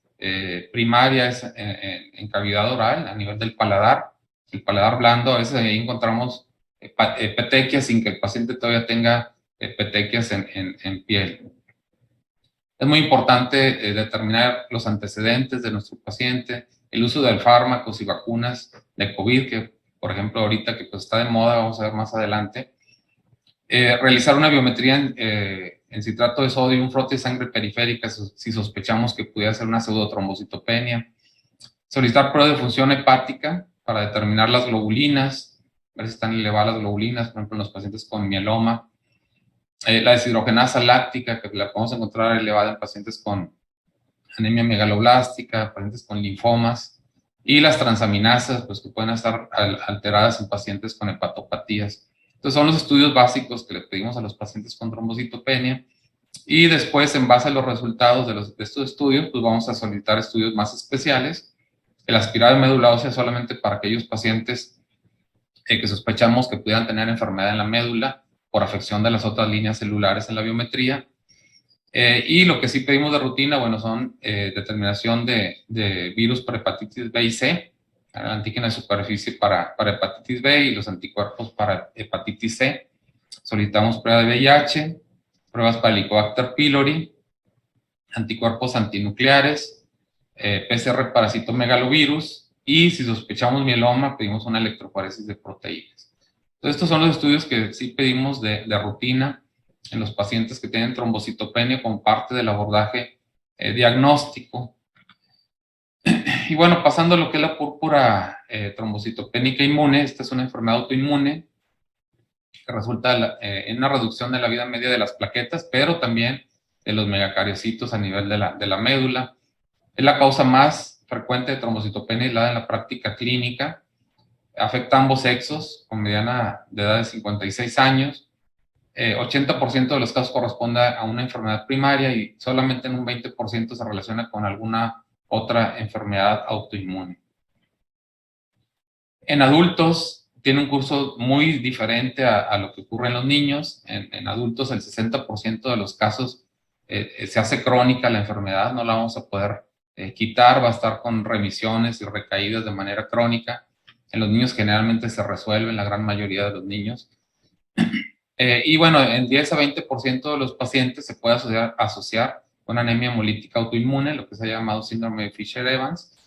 primaria es en cavidad oral, a nivel del paladar. El paladar blando, a veces ahí encontramos petequias sin que el paciente todavía tenga petequias en piel. Es muy importante determinar los antecedentes de nuestro paciente, el uso de fármacos y vacunas de COVID, que por ejemplo, ahorita que pues está de moda, vamos a ver más adelante. Realizar una biometría en citrato de sodio y un frote de sangre periférica si sospechamos que pudiera ser una pseudotrombocitopenia. Solicitar prueba de función hepática para determinar las globulinas, ver si están elevadas las globulinas, por ejemplo, en los pacientes con mieloma. La deshidrogenasa láctica, que la podemos encontrar elevada en pacientes con anemia megaloblástica, pacientes con linfomas, y las transaminasas, pues que pueden estar alteradas en pacientes con hepatopatías. Entonces son los estudios básicos que le pedimos a los pacientes con trombocitopenia, y después, en base a los resultados de estos estudios, pues vamos a solicitar estudios más especiales. El aspirado de médula ósea solamente para aquellos pacientes que sospechamos que pudieran tener enfermedad en la médula por afección de las otras líneas celulares en la biometría. Y lo que sí pedimos de rutina, bueno, son determinación de virus para hepatitis B y C, el antígeno de superficie para hepatitis B y los anticuerpos para hepatitis C. Solicitamos prueba de VIH, pruebas para Helicobacter pylori, anticuerpos antinucleares, PCR para citomegalovirus, y si sospechamos mieloma, pedimos una electroforesis de proteínas. Entonces, estos son los estudios que sí pedimos de rutina en los pacientes que tienen trombocitopenia como parte del abordaje diagnóstico. Y bueno, pasando a lo que es la púrpura trombocitopénica inmune, esta es una enfermedad autoinmune que resulta en una reducción de la vida media de las plaquetas, pero también de los megacariocitos a nivel de la médula. Es la causa más frecuente de trombocitopenia aislada en la práctica clínica. Afecta a ambos sexos, con mediana de edad de 56 años. 80% de los casos corresponde a una enfermedad primaria y solamente en un 20% se relaciona con alguna otra enfermedad autoinmune. En adultos tiene un curso muy diferente a lo que ocurre en los niños. En adultos el 60% de los casos se hace crónica la enfermedad, no la vamos a poder quitar, va a estar con remisiones y recaídas de manera crónica. En los niños generalmente se resuelve, en la gran mayoría de los niños. Y bueno, en 10 a 20% de los pacientes se puede asociar con anemia hemolítica autoinmune, lo que se ha llamado síndrome de Fisher-Evans.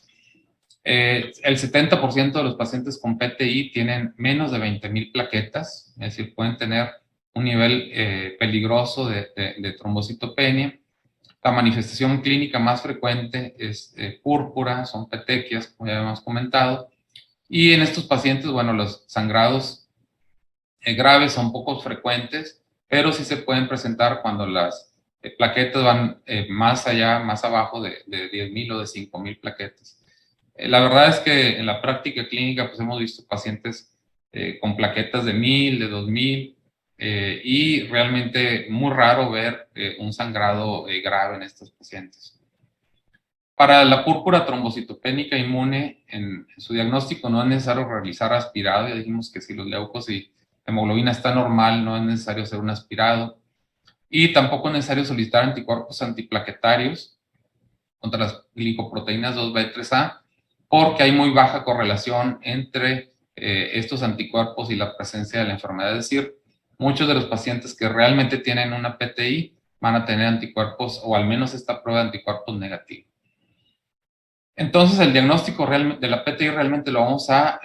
El 70% de los pacientes con PTI tienen menos de 20,000 plaquetas, es decir, pueden tener un nivel peligroso de trombocitopenia. La manifestación clínica más frecuente es púrpura, son petequias, como ya hemos comentado. Y en estos pacientes, bueno, los sangrados graves son poco frecuentes, pero sí se pueden presentar cuando las plaquetas van más allá, más abajo de 10,000 o de 5,000 plaquetas. La verdad es que en la práctica clínica pues hemos visto pacientes con plaquetas de 1,000, de 2,000, y realmente muy raro ver un sangrado grave en estos pacientes. Para la púrpura trombocitopénica inmune, en su diagnóstico no es necesario realizar aspirado. Ya dijimos que si los leucos y hemoglobina está normal, no es necesario hacer un aspirado. Y tampoco es necesario solicitar anticuerpos antiplaquetarios contra las glicoproteínas 2B y 3A, porque hay muy baja correlación entre estos anticuerpos y la presencia de la enfermedad. Es decir, muchos de los pacientes que realmente tienen una PTI van a tener anticuerpos, o al menos esta prueba de anticuerpos negativa. Entonces, el diagnóstico de la PTI realmente lo vamos a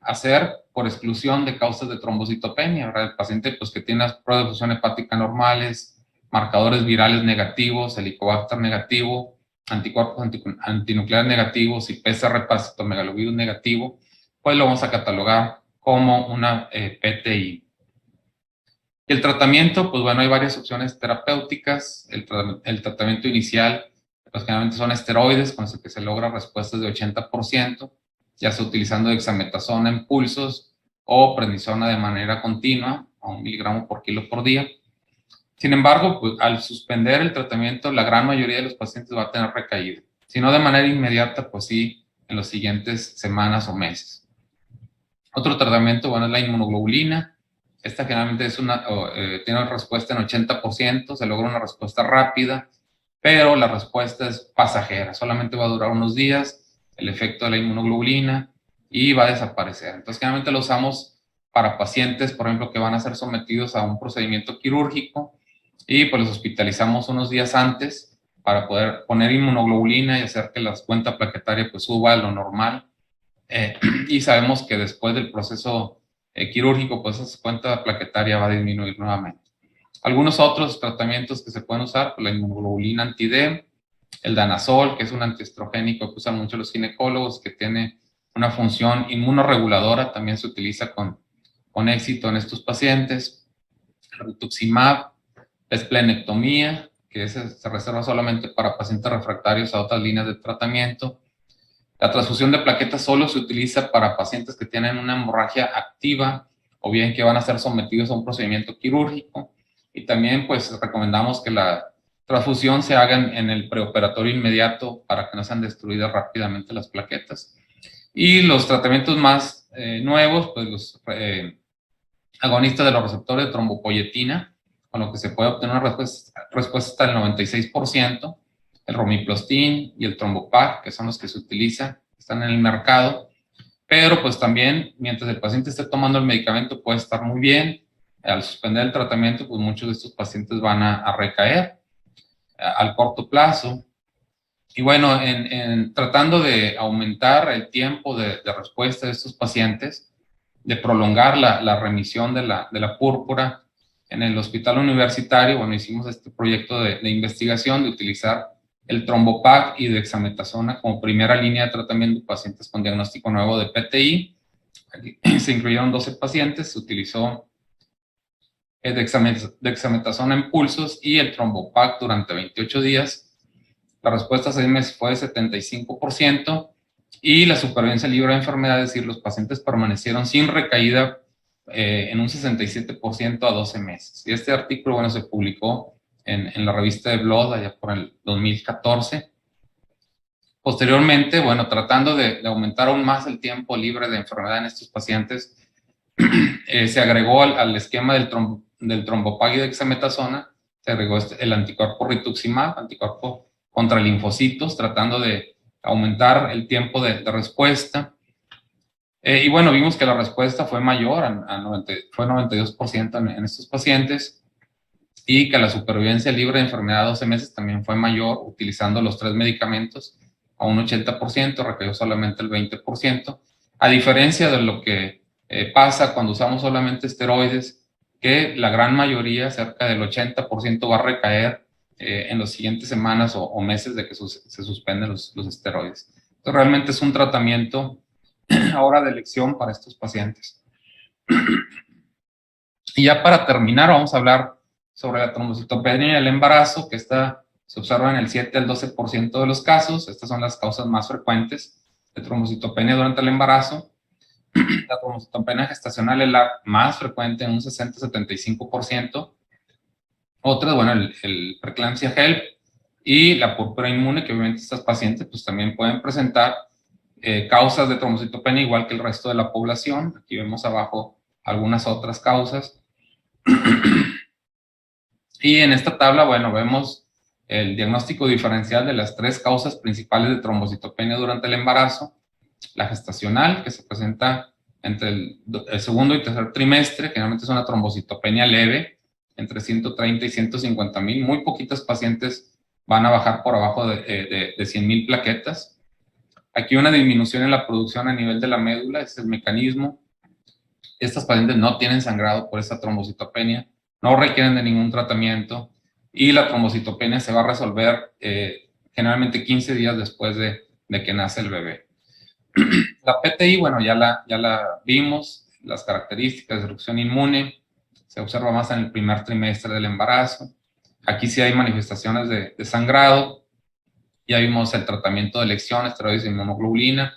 hacer por exclusión de causas de trombocitopenia, ¿verdad? El paciente pues, que tiene las pruebas de función hepática normales, marcadores virales negativos, Helicobacter negativo, anticuerpos antinucleares negativos y PCR para citomegalovirus negativo, pues lo vamos a catalogar como una PTI. El tratamiento, pues bueno, hay varias opciones terapéuticas. El tratamiento inicial, pues generalmente son esteroides con los que se logra respuestas de 80%, ya sea utilizando dexametasona en pulsos o prednisona de manera continua, a 1 miligramo por kilo por día. Sin embargo, pues, al suspender el tratamiento, la gran mayoría de los pacientes va a tener recaída. Si no de manera inmediata, pues sí, en las siguientes semanas o meses. Otro tratamiento, bueno, es la inmunoglobulina. Esta generalmente tiene una respuesta en 80%, se logra una respuesta rápida, pero la respuesta es pasajera, solamente va a durar unos días el efecto de la inmunoglobulina y va a desaparecer. Entonces, generalmente lo usamos para pacientes, por ejemplo, que van a ser sometidos a un procedimiento quirúrgico y pues los hospitalizamos unos días antes para poder poner inmunoglobulina y hacer que la cuenta plaquetaria pues suba a lo normal. y sabemos que después del proceso quirúrgico, pues esa cuenta plaquetaria va a disminuir nuevamente. Algunos otros tratamientos que se pueden usar, pues la inmunoglobulina anti-D, el danazol, que es un antiestrogénico que usan mucho los ginecólogos, que tiene una función inmunorreguladora, también se utiliza con éxito en estos pacientes. El rituximab, la esplenectomía, que se reserva solamente para pacientes refractarios a otras líneas de tratamiento. La transfusión de plaquetas solo se utiliza para pacientes que tienen una hemorragia activa o bien que van a ser sometidos a un procedimiento quirúrgico. Y también pues recomendamos que la transfusión se haga en el preoperatorio inmediato para que no sean destruidas rápidamente las plaquetas. Y los tratamientos más nuevos, pues los agonistas de los receptores de trombopoyetina, con lo que se puede obtener una respuesta del 96%, el romiplastin y el trombopac, que son los que se utilizan, están en el mercado, pero pues también mientras el paciente esté tomando el medicamento puede estar muy bien. Al suspender el tratamiento, pues muchos de estos pacientes van a recaer al corto plazo. Y bueno, tratando de aumentar el tiempo de respuesta de estos pacientes, de prolongar la remisión de la púrpura, en el hospital universitario, bueno, hicimos este proyecto de investigación de utilizar el trombopac y dexametasona como primera línea de tratamiento de pacientes con diagnóstico nuevo de PTI. Aquí se incluyeron 12 pacientes, se utilizó dexametasona en pulsos y el trombopac durante 28 días. La respuesta a 6 meses fue de 75% y la supervivencia libre de enfermedad, es decir, los pacientes permanecieron sin recaída en un 67% a 12 meses. Y este artículo, bueno, se publicó en la revista de Blood allá por el 2014. Posteriormente, bueno, tratando de aumentar aún más el tiempo libre de enfermedad en estos pacientes, se agregó al esquema del trombopac y dexametasona, se agregó el anticuerpo rituximab, anticuerpo contra linfocitos, tratando de aumentar el tiempo de respuesta. Y bueno, vimos que la respuesta fue mayor, fue 92% en estos pacientes, y que la supervivencia libre de enfermedad a 12 meses también fue mayor, utilizando los 3 medicamentos a un 80%, recayó solamente el 20%, a diferencia de lo que pasa cuando usamos solamente esteroides, que la gran mayoría, cerca del 80%, va a recaer en las siguientes semanas o meses de que se suspenden los esteroides. Entonces, realmente es un tratamiento ahora de elección para estos pacientes. Y ya para terminar, vamos a hablar sobre la trombocitopenia y el embarazo, que se observa en el 7 al 12% de los casos. Estas son las causas más frecuentes de trombocitopenia durante el embarazo. La trombocitopenia gestacional es la más frecuente, en un 60-75%. Otras, bueno, el preeclampsia HELP y la púrpura inmune, que obviamente estas pacientes pues también pueden presentar causas de trombocitopenia igual que el resto de la población. Aquí vemos abajo algunas otras causas. Y en esta tabla, bueno, vemos el diagnóstico diferencial de las 3 causas principales de trombocitopenia durante el embarazo. La gestacional, que se presenta entre el segundo y tercer trimestre, generalmente es una trombocitopenia leve, entre 130 y 150 mil. Muy poquitos pacientes van a bajar por abajo de 100,000 plaquetas. Aquí una disminución en la producción a nivel de la médula, ese es el mecanismo. Estas pacientes no tienen sangrado por esta trombocitopenia, no requieren de ningún tratamiento y la trombocitopenia se va a resolver generalmente 15 días después de que nace el bebé. La PTI, bueno, ya la vimos, las características de destrucción inmune, se observa más en el primer trimestre del embarazo. Aquí sí hay manifestaciones de sangrado, ya vimos el tratamiento de elección, esteroides de inmunoglobulina,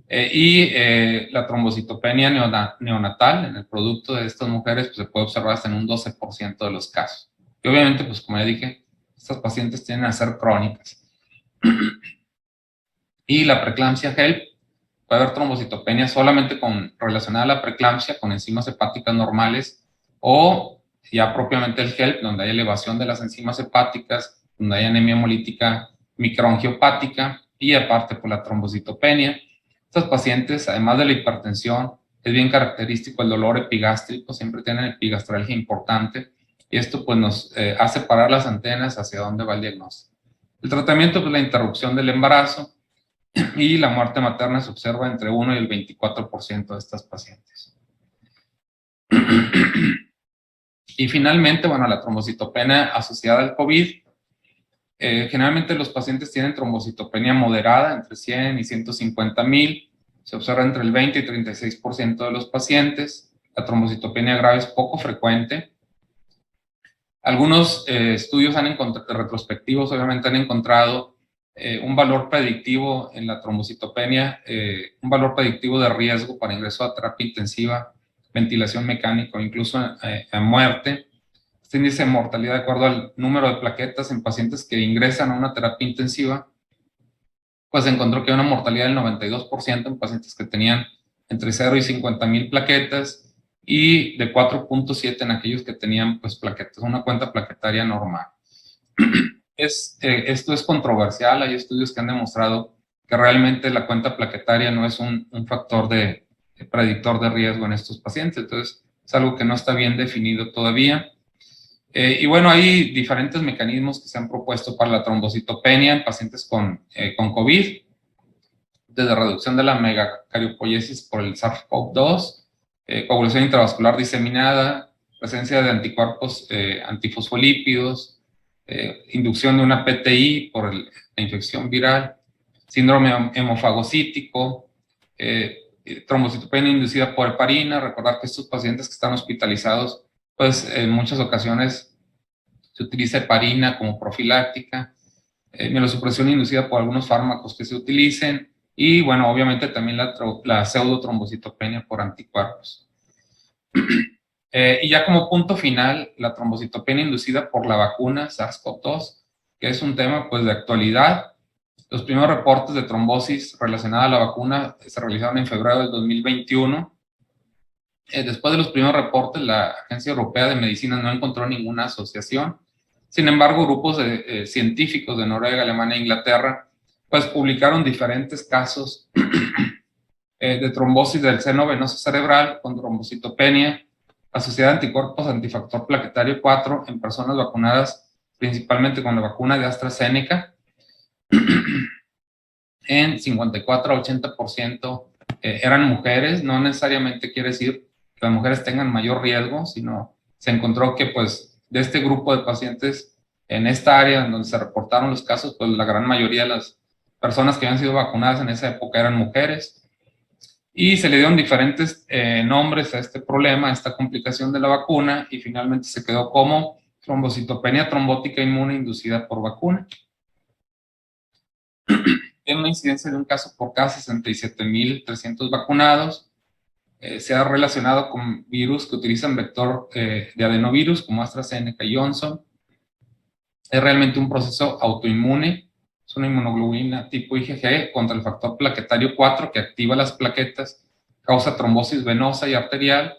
y la trombocitopenia neonatal en el producto de estas mujeres pues, se puede observar hasta en un 12% de los casos. Y obviamente, pues como ya dije, estas pacientes tienden a ser crónicas. Y la preeclampsia HELP, puede haber trombocitopenia solamente relacionada a la preeclampsia con enzimas hepáticas normales, o ya propiamente el HELP, donde hay elevación de las enzimas hepáticas, donde hay anemia hemolítica microangiopática y aparte por la trombocitopenia. Estos pacientes, además de la hipertensión, es bien característico el dolor epigástrico, siempre tienen epigastralgia importante, y esto pues nos hace parar las antenas hacia dónde va el diagnóstico. El tratamiento es la interrupción del embarazo, y la muerte materna se observa entre 1 y el 24% de estas pacientes. Y finalmente, bueno, la trombocitopenia asociada al COVID. Generalmente los pacientes tienen trombocitopenia moderada, entre 100 y 150,000. Se observa entre el 20 y 36% de los pacientes. La trombocitopenia grave es poco frecuente. Algunos estudios retrospectivos obviamente han encontrado un valor predictivo en la trombocitopenia, un valor predictivo de riesgo para ingreso a terapia intensiva, ventilación mecánica o incluso a muerte. Este índice de mortalidad de acuerdo al número de plaquetas en pacientes que ingresan a una terapia intensiva, pues se encontró que hay una mortalidad del 92% en pacientes que tenían entre 0 y 50,000 plaquetas y de 4.7 en aquellos que tenían pues plaquetas, una cuenta plaquetaria normal. Esto es controversial, hay estudios que han demostrado que realmente la cuenta plaquetaria no es un factor de predictor de riesgo en estos pacientes, entonces es algo que no está bien definido todavía. Y bueno, hay diferentes mecanismos que se han propuesto para la trombocitopenia en pacientes con COVID, desde reducción de la megacariopoiesis por el SARS-CoV-2, coagulación intravascular diseminada, presencia de anticuerpos antifosfolípidos, inducción de una PTI por la infección viral, síndrome hemofagocítico, trombocitopenia inducida por heparina. Recordar que estos pacientes que están hospitalizados, pues en muchas ocasiones se utiliza heparina como profiláctica, mielosupresión inducida por algunos fármacos que se utilicen, y bueno, obviamente también la pseudotrombocitopenia por anticuerpos. Y ya como punto final, la trombocitopenia inducida por la vacuna SARS-CoV-2, que es un tema pues de actualidad. Los primeros reportes de trombosis relacionada a la vacuna se realizaron en febrero del 2021. Después de los primeros reportes, la Agencia Europea de Medicina no encontró ninguna asociación. Sin embargo, grupos de científicos de Noruega, Alemania e Inglaterra pues publicaron diferentes casos de trombosis del seno venoso cerebral con trombocitopenia asociada a anticuerpos antifactor plaquetario 4 en personas vacunadas principalmente con la vacuna de AstraZeneca. En 54 a 80% eran mujeres. No necesariamente quiere decir que las mujeres tengan mayor riesgo, sino se encontró que pues de este grupo de pacientes en esta área en donde se reportaron los casos, pues la gran mayoría de las personas que habían sido vacunadas en esa época eran mujeres. Y se le dieron diferentes nombres a este problema, a esta complicación de la vacuna, y finalmente se quedó como trombocitopenia trombótica inmune inducida por vacuna. Tiene una incidencia de un caso por cada 67,300 vacunados. Se ha relacionado con virus que utilizan vector de adenovirus como AstraZeneca y Johnson. Es realmente un proceso autoinmune. Es una inmunoglobulina tipo IgG contra el factor plaquetario 4 que activa las plaquetas, causa trombosis venosa y arterial.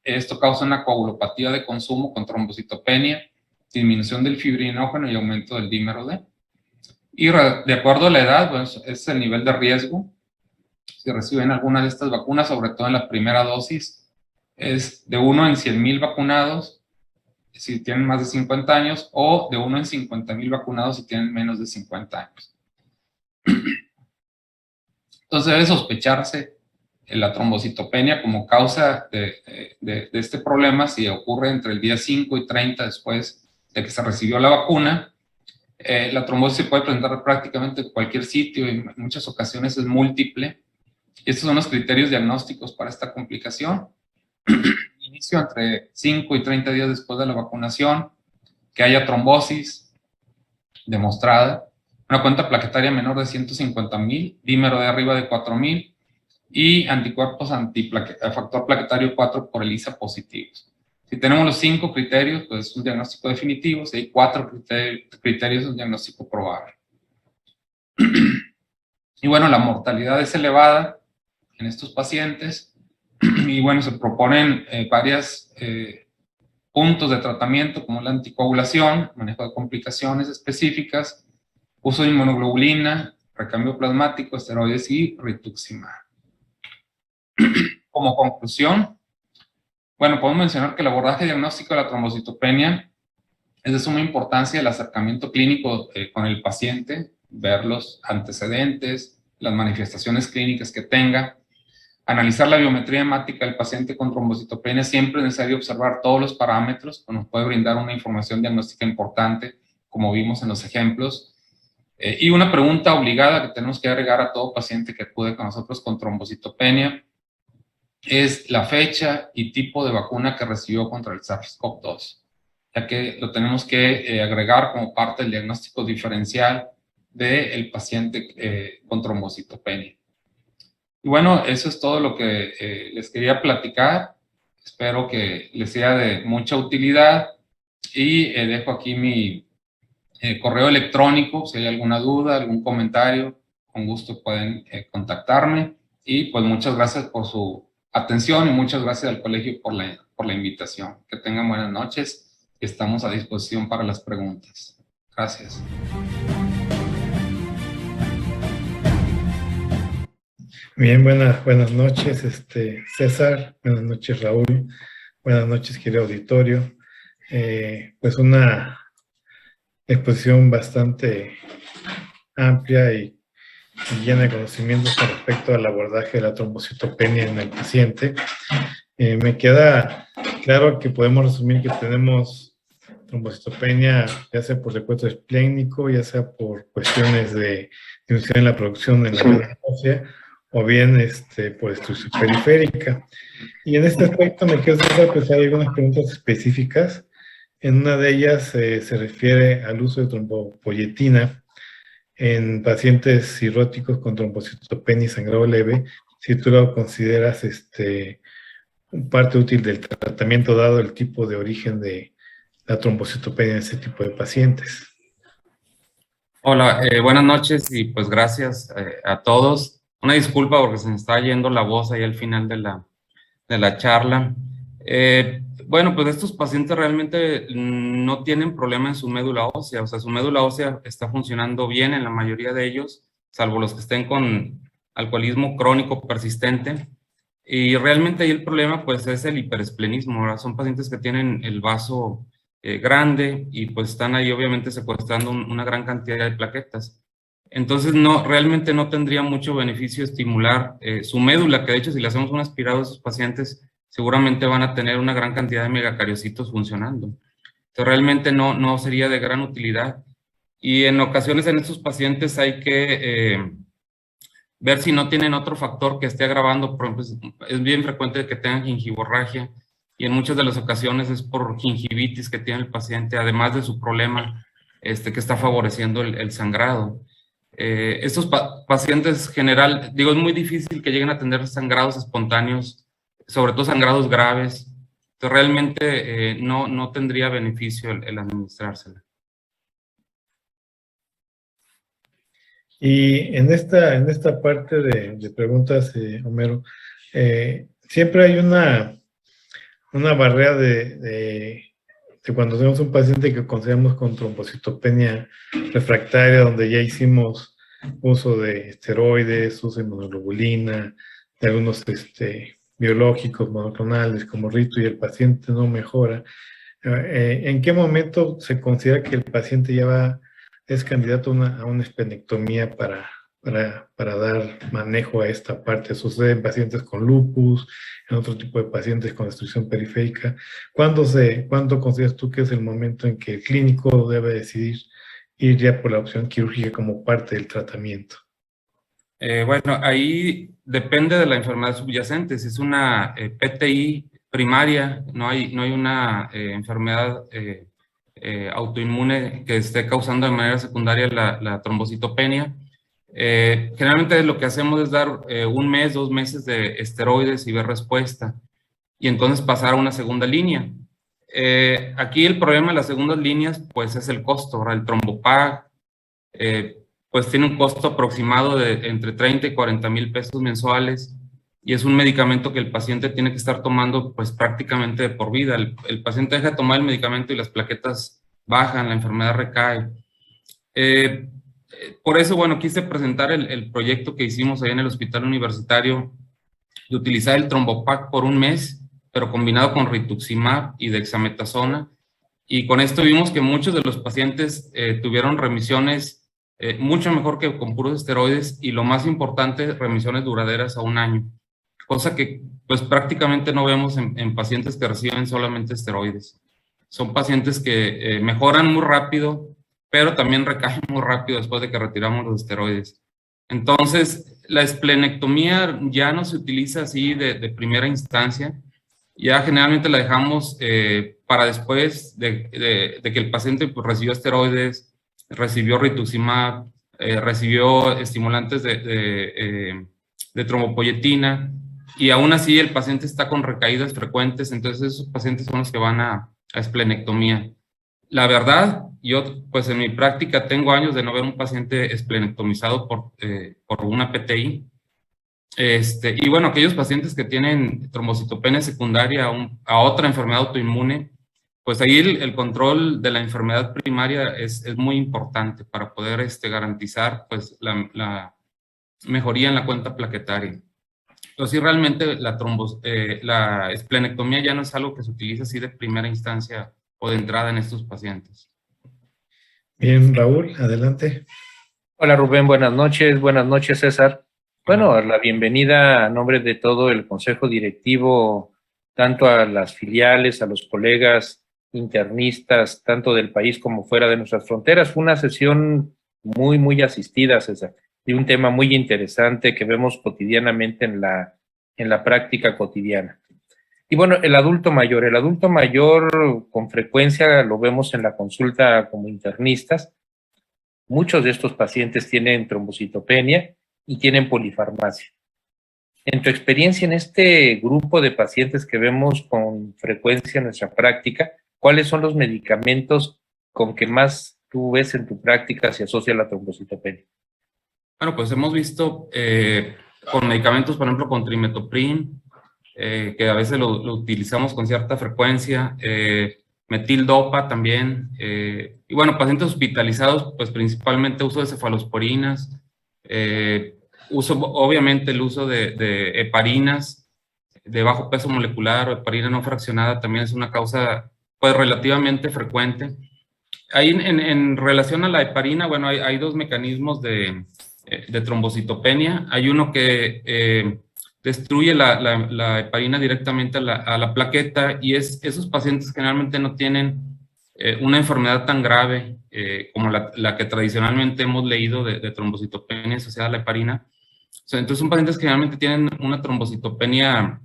Esto causa una coagulopatía de consumo con trombocitopenia, disminución del fibrinógeno y aumento del dímero D. Y de acuerdo a la edad, pues, es el nivel de riesgo. Si reciben alguna de estas vacunas, sobre todo en la primera dosis, es de 1 en 100,000 vacunados si tienen más de 50 años, o de 1 en 50,000 vacunados si tienen menos de 50 años. Entonces debe sospecharse la trombocitopenia como causa de este problema si ocurre entre el día 5 y 30 después de que se recibió la vacuna. La trombosis se puede presentar prácticamente en cualquier sitio y en muchas ocasiones es múltiple. Y estos son los criterios diagnósticos para esta complicación. Inicio entre 5 y 30 días después de la vacunación, que haya trombosis demostrada, una cuenta plaquetaria menor de 150,000, dímero de arriba de 4,000 y anticuerpos factor plaquetario 4 por ELISA positivos. Si tenemos los 5 criterios, pues es un diagnóstico definitivo. Si hay 4 criterios, es un diagnóstico probable. Y bueno, la mortalidad es elevada en estos pacientes. Y bueno, se proponen varios puntos de tratamiento como la anticoagulación, manejo de complicaciones específicas, uso de inmunoglobulina, recambio plasmático, esteroides y rituximab. Como conclusión, bueno, podemos mencionar que el abordaje diagnóstico de la trombocitopenia es de suma importancia el acercamiento clínico con el paciente, ver los antecedentes, las manifestaciones clínicas que tenga, analizar la biometría hemática del paciente con trombocitopenia. Siempre es necesario observar todos los parámetros que nos puede brindar una información diagnóstica importante, como vimos en los ejemplos. Y una pregunta obligada que tenemos que agregar a todo paciente que acude con nosotros con trombocitopenia es la fecha y tipo de vacuna que recibió contra el SARS-CoV-2, ya que lo tenemos que agregar como parte del diagnóstico diferencial del paciente con trombocitopenia. Y bueno, eso es todo lo que les quería platicar. Espero que les sea de mucha utilidad y dejo aquí mi correo electrónico. Si hay alguna duda, algún comentario, con gusto pueden contactarme. Y pues muchas gracias por su atención y muchas gracias al colegio por la invitación. Que tengan buenas noches y estamos a disposición para las preguntas. Gracias. Bien, buenas noches, César. Buenas noches, Raúl. Buenas noches, querido auditorio. Pues una exposición bastante amplia y llena de conocimientos con respecto al abordaje de la trombocitopenia en el paciente. Me queda claro que podemos resumir que tenemos trombocitopenia ya sea por secuestro esplénico, ya sea por cuestiones de disminución en la producción en la médula ósea, o bien por destrucción periférica. Y en este aspecto me quiero hacer, pues hay algunas preguntas específicas. En una de ellas se refiere al uso de trombopoyetina en pacientes cirróticos con trombocitopenia y sangrado leve, si tú lo consideras parte útil del tratamiento dado el tipo de origen de la trombocitopenia en ese tipo de pacientes. Hola, buenas noches y pues gracias a todos. Una disculpa porque se me está yendo la voz ahí al final de la charla. Bueno, pues estos pacientes realmente no tienen problema en su médula ósea, o sea, su médula ósea está funcionando bien en la mayoría de ellos, salvo los que estén con alcoholismo crónico persistente. Y realmente ahí el problema pues es el hiperesplenismo, ¿verdad? Son pacientes que tienen el vaso grande y pues están ahí obviamente secuestrando una gran cantidad de plaquetas. Entonces realmente no tendría mucho beneficio estimular su médula, que de hecho si le hacemos un aspirado a esos pacientes seguramente van a tener una gran cantidad de megacariocitos funcionando. Entonces realmente no sería de gran utilidad. Y en ocasiones en estos pacientes hay que ver si no tienen otro factor que esté agravando. Por ejemplo, es bien frecuente que tengan gingivorragia y en muchas de las ocasiones es por gingivitis que tiene el paciente, además de su problema que está favoreciendo el sangrado. Estos pacientes general, digo, es muy difícil que lleguen a tener sangrados espontáneos, sobre todo sangrados graves. Entonces realmente no tendría beneficio el administrársela. Y en esta parte de preguntas, Homero, siempre hay una barrera de cuando tenemos un paciente que consideramos con trombocitopenia refractaria, donde ya hicimos uso de esteroides, uso de inmunoglobulina, de algunos biológicos monoclonales como Rito, y el paciente no mejora. ¿En qué momento se considera que el paciente ya es candidato a una esplenectomía para dar manejo a esta parte? Sucede en pacientes con lupus, en otro tipo de pacientes con destrucción periférica. ¿Cuándo consideras tú que es el momento en que el clínico debe decidir ir ya por la opción quirúrgica como parte del tratamiento? Bueno, ahí depende de la enfermedad subyacente. Si es una PTI primaria, no hay una enfermedad autoinmune que esté causando de manera secundaria la trombocitopenia. Generalmente lo que hacemos es dar 1 mes, 2 meses de esteroides y ver respuesta, y entonces pasar a una segunda línea. Aquí el problema de las segundas líneas pues es el costo, ¿verdad? El Trombopag pues tiene un costo aproximado de entre 30 y 40 mil pesos mensuales, y es un medicamento que el paciente tiene que estar tomando pues prácticamente de por vida. El paciente deja de tomar el medicamento y las plaquetas bajan, la enfermedad recae. Por eso, bueno, quise presentar el proyecto que hicimos ahí en el hospital universitario de utilizar el Trombopag por 1 mes, pero combinado con rituximab y dexametasona, y con esto vimos que muchos de los pacientes tuvieron remisiones mucho mejor que con puros esteroides, y lo más importante, remisiones duraderas a 1 año, cosa que pues prácticamente no vemos en pacientes que reciben solamente esteroides. Son pacientes que mejoran muy rápido, pero también recaen muy rápido después de que retiramos los esteroides. Entonces, la esplenectomía ya no se utiliza así de primera instancia, ya generalmente la dejamos para después de que el paciente pues, recibió esteroides, recibió rituximab, recibió estimulantes de trombopoyetina, y aún así el paciente está con recaídas frecuentes. Entonces esos pacientes son los que van a esplenectomía. La verdad, yo pues en mi práctica tengo años de no ver un paciente esplenectomizado por una PTI. Y bueno, aquellos pacientes que tienen trombocitopenia secundaria a otra enfermedad autoinmune, pues ahí el control de la enfermedad primaria es muy importante para poder garantizar pues la mejoría en la cuenta plaquetaria. Entonces, sí, realmente la esplenectomía ya no es algo que se utiliza así de primera instancia o de entrada en estos pacientes. Bien, Raúl, adelante. Hola Rubén, buenas noches César. Bueno, la bienvenida a nombre de todo el Consejo Directivo, tanto a las filiales, a los colegas internistas, tanto del país como fuera de nuestras fronteras. Fue una sesión muy asistida, César, y un tema muy interesante que vemos cotidianamente en la práctica cotidiana. Y bueno, el adulto mayor con frecuencia lo vemos en la consulta como internistas. Muchos de estos pacientes tienen trombocitopenia y tienen polifarmacia. En tu experiencia en este grupo de pacientes que vemos con frecuencia en nuestra práctica, ¿cuáles son los medicamentos con que más tú ves en tu práctica se asocia la trombocitopenia? Bueno, pues hemos visto con medicamentos, por ejemplo, con trimetoprim, que a veces lo utilizamos con cierta frecuencia, metildopa también, y bueno, pacientes hospitalizados, pues principalmente uso de cefalosporinas, obviamente el uso de heparinas de bajo peso molecular o heparina no fraccionada también es una causa pues relativamente frecuente. Ahí en relación a la heparina, bueno, hay dos mecanismos de trombocitopenia. Hay uno que destruye la heparina directamente a la plaqueta, y esos pacientes generalmente no tienen una enfermedad tan grave como la que tradicionalmente hemos leído de trombocitopenia asociada a la heparina. O sea, entonces son pacientes que generalmente tienen una trombocitopenia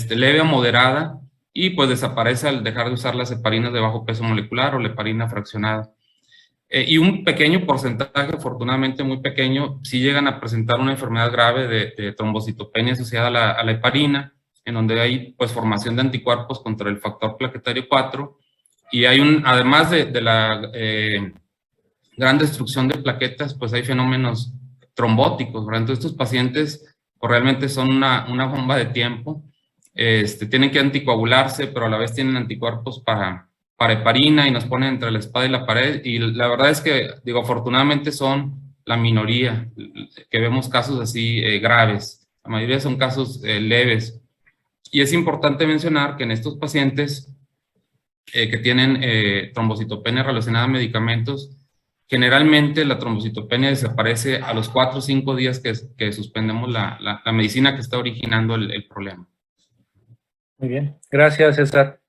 leve a moderada, y pues desaparece al dejar de usar las heparinas de bajo peso molecular o la heparina fraccionada. Y un pequeño porcentaje, afortunadamente muy pequeño, sí llegan a presentar una enfermedad grave de trombocitopenia asociada a la heparina, en donde hay pues formación de anticuerpos contra el factor plaquetario 4, y hay además de la gran destrucción de plaquetas, pues hay fenómenos trombóticos, ¿verdad? Entonces estos pacientes pues, realmente son una bomba de tiempo, tienen que anticoagularse, pero a la vez tienen anticuerpos para heparina, y nos ponen entre la espada y la pared. Y la verdad es que, digo, afortunadamente son la minoría que vemos casos así graves. La mayoría son casos leves. Y es importante mencionar que en estos pacientes que tienen trombocitopenia relacionada a medicamentos, generalmente la trombocitopenia desaparece a los 4 o 5 días que suspendemos la medicina que está originando el problema. Muy bien, gracias César.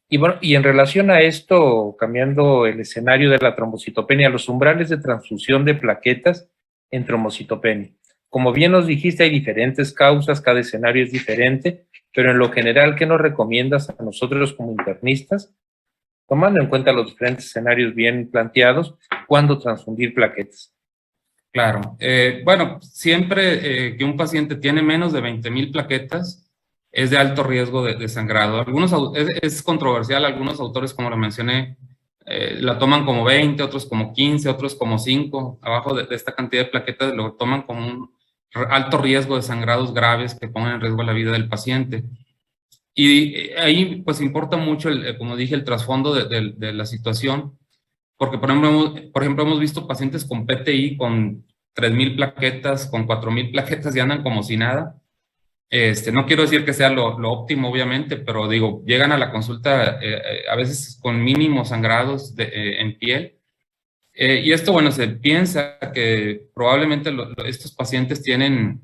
Y bueno, y en relación a esto, cambiando el escenario de la trombocitopenia, los umbrales de transfusión de plaquetas en trombocitopenia. Como bien nos dijiste, hay diferentes causas, cada escenario es diferente, pero en lo general, ¿qué nos recomiendas a nosotros como internistas, tomando en cuenta los diferentes escenarios bien planteados, cuándo transfundir plaquetas? Claro, bueno, siempre que un paciente tiene menos de 20,000 plaquetas, es de alto riesgo de sangrado. Es controversial, algunos autores, como lo mencioné, la toman como 20, otros como 15, otros como 5. Abajo de esta cantidad de plaquetas lo toman como un alto riesgo de sangrados graves que pongan en riesgo la vida del paciente. Y ahí pues importa mucho, como dije, el trasfondo de la situación, porque por ejemplo hemos visto pacientes con PTI con 3,000 plaquetas, con 4,000 plaquetas, y andan como si nada. No quiero decir que sea lo óptimo, obviamente, pero digo, llegan a la consulta a veces con mínimos sangrados en piel, Y esto, bueno, se piensa que probablemente estos pacientes tienen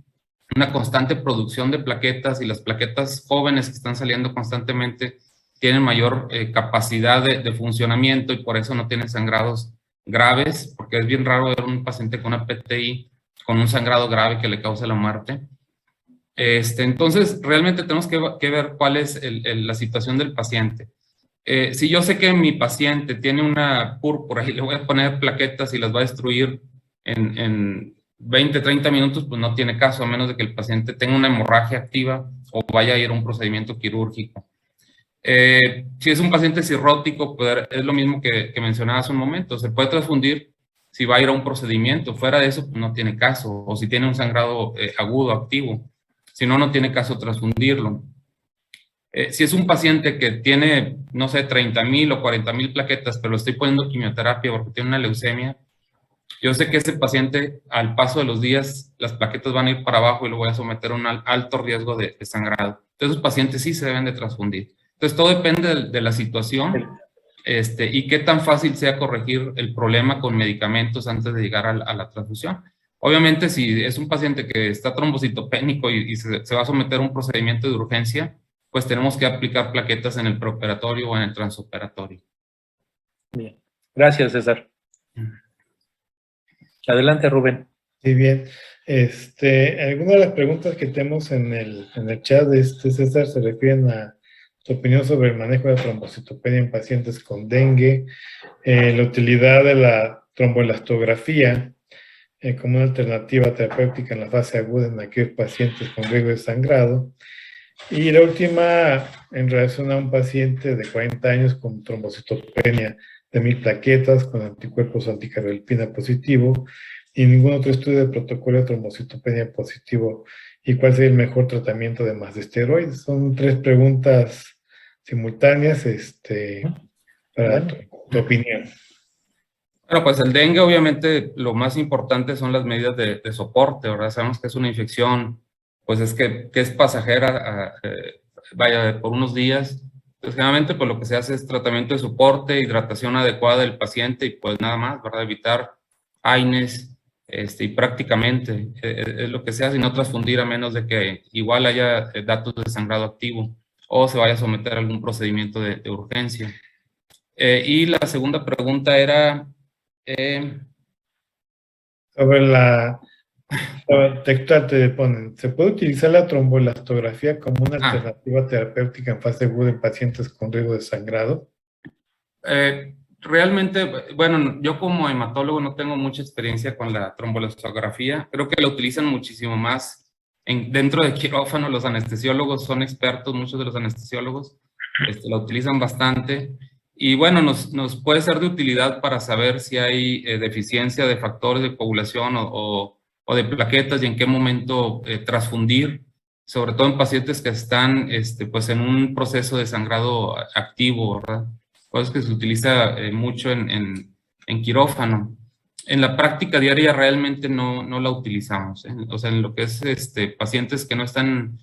una constante producción de plaquetas y las plaquetas jóvenes que están saliendo constantemente tienen mayor capacidad de funcionamiento y por eso no tienen sangrados graves, porque es bien raro ver un paciente con una PTI con un sangrado grave que le cause la muerte. Entonces, realmente tenemos que ver cuál es la situación del paciente. Si yo sé que mi paciente tiene una púrpura y le voy a poner plaquetas y las va a destruir en 20, 30 minutos, pues no tiene caso, a menos de que el paciente tenga una hemorragia activa o vaya a ir a un procedimiento quirúrgico. Si es un paciente cirrótico, pues es lo mismo que mencionaba hace un momento, se puede transfundir si va a ir a un procedimiento, fuera de eso pues no tiene caso, o si tiene un sangrado agudo, activo, si no, no tiene caso transfundirlo. Si es un paciente que tiene, no sé, 30,000 o 40,000 plaquetas, pero le estoy poniendo quimioterapia porque tiene una leucemia, yo sé que ese paciente, al paso de los días, las plaquetas van a ir para abajo y lo voy a someter a un alto riesgo de sangrado. Entonces, los pacientes sí se deben de transfundir. Entonces, todo depende de la situación y qué tan fácil sea corregir el problema con medicamentos antes de llegar a la transfusión. Obviamente, si es un paciente que está trombocitopénico y se va a someter a un procedimiento de urgencia, pues tenemos que aplicar plaquetas en el preoperatorio o en el transoperatorio. Bien. Gracias, César. Adelante, Rubén. Sí, bien. Algunas de las preguntas que tenemos en el chat de César se refieren a tu opinión sobre el manejo de la trombocitopenia en pacientes con dengue, la utilidad de la tromboelastografía como una alternativa terapéutica en la fase aguda en aquellos pacientes con riesgo de sangrado, y la última en relación a un paciente de 40 años con trombocitopenia de 1000 plaquetas con anticuerpos anticardiolipina positivo y ningún otro estudio de protocolo de trombocitopenia positivo. ¿Y cuál sería el mejor tratamiento además de esteroides? Son 3 preguntas simultáneas para tu opinión. Bueno, pues el dengue, obviamente, lo más importante son las medidas de soporte, ¿verdad? Sabemos que es una infección, pues es que es pasajera, vaya, por unos días. Pues generalmente, pues lo que se hace es tratamiento de soporte, hidratación adecuada del paciente y pues nada más, ¿verdad? Evitar AINES, y prácticamente es lo que se hace y no transfundir a menos de que igual haya datos de sangrado activo o se vaya a someter a algún procedimiento de urgencia. Y la segunda pregunta era... sobre la textual te ponen, ¿se puede utilizar la tromboelastografía como una alternativa terapéutica en fase aguda en pacientes con riesgo de sangrado? Realmente, bueno, yo como hematólogo no tengo mucha experiencia con la tromboelastografía. Creo que la utilizan muchísimo más dentro de quirófano. Los anestesiólogos son expertos, muchos de los anestesiólogos la utilizan bastante. Y bueno, nos puede ser de utilidad para saber si hay deficiencia de factores de coagulación o de plaquetas y en qué momento transfundir, sobre todo en pacientes que están pues en un proceso de sangrado activo, ¿verdad? Pues que se utiliza mucho en quirófano. En la práctica diaria realmente no la utilizamos, ¿eh? O sea, en lo que es pacientes que no están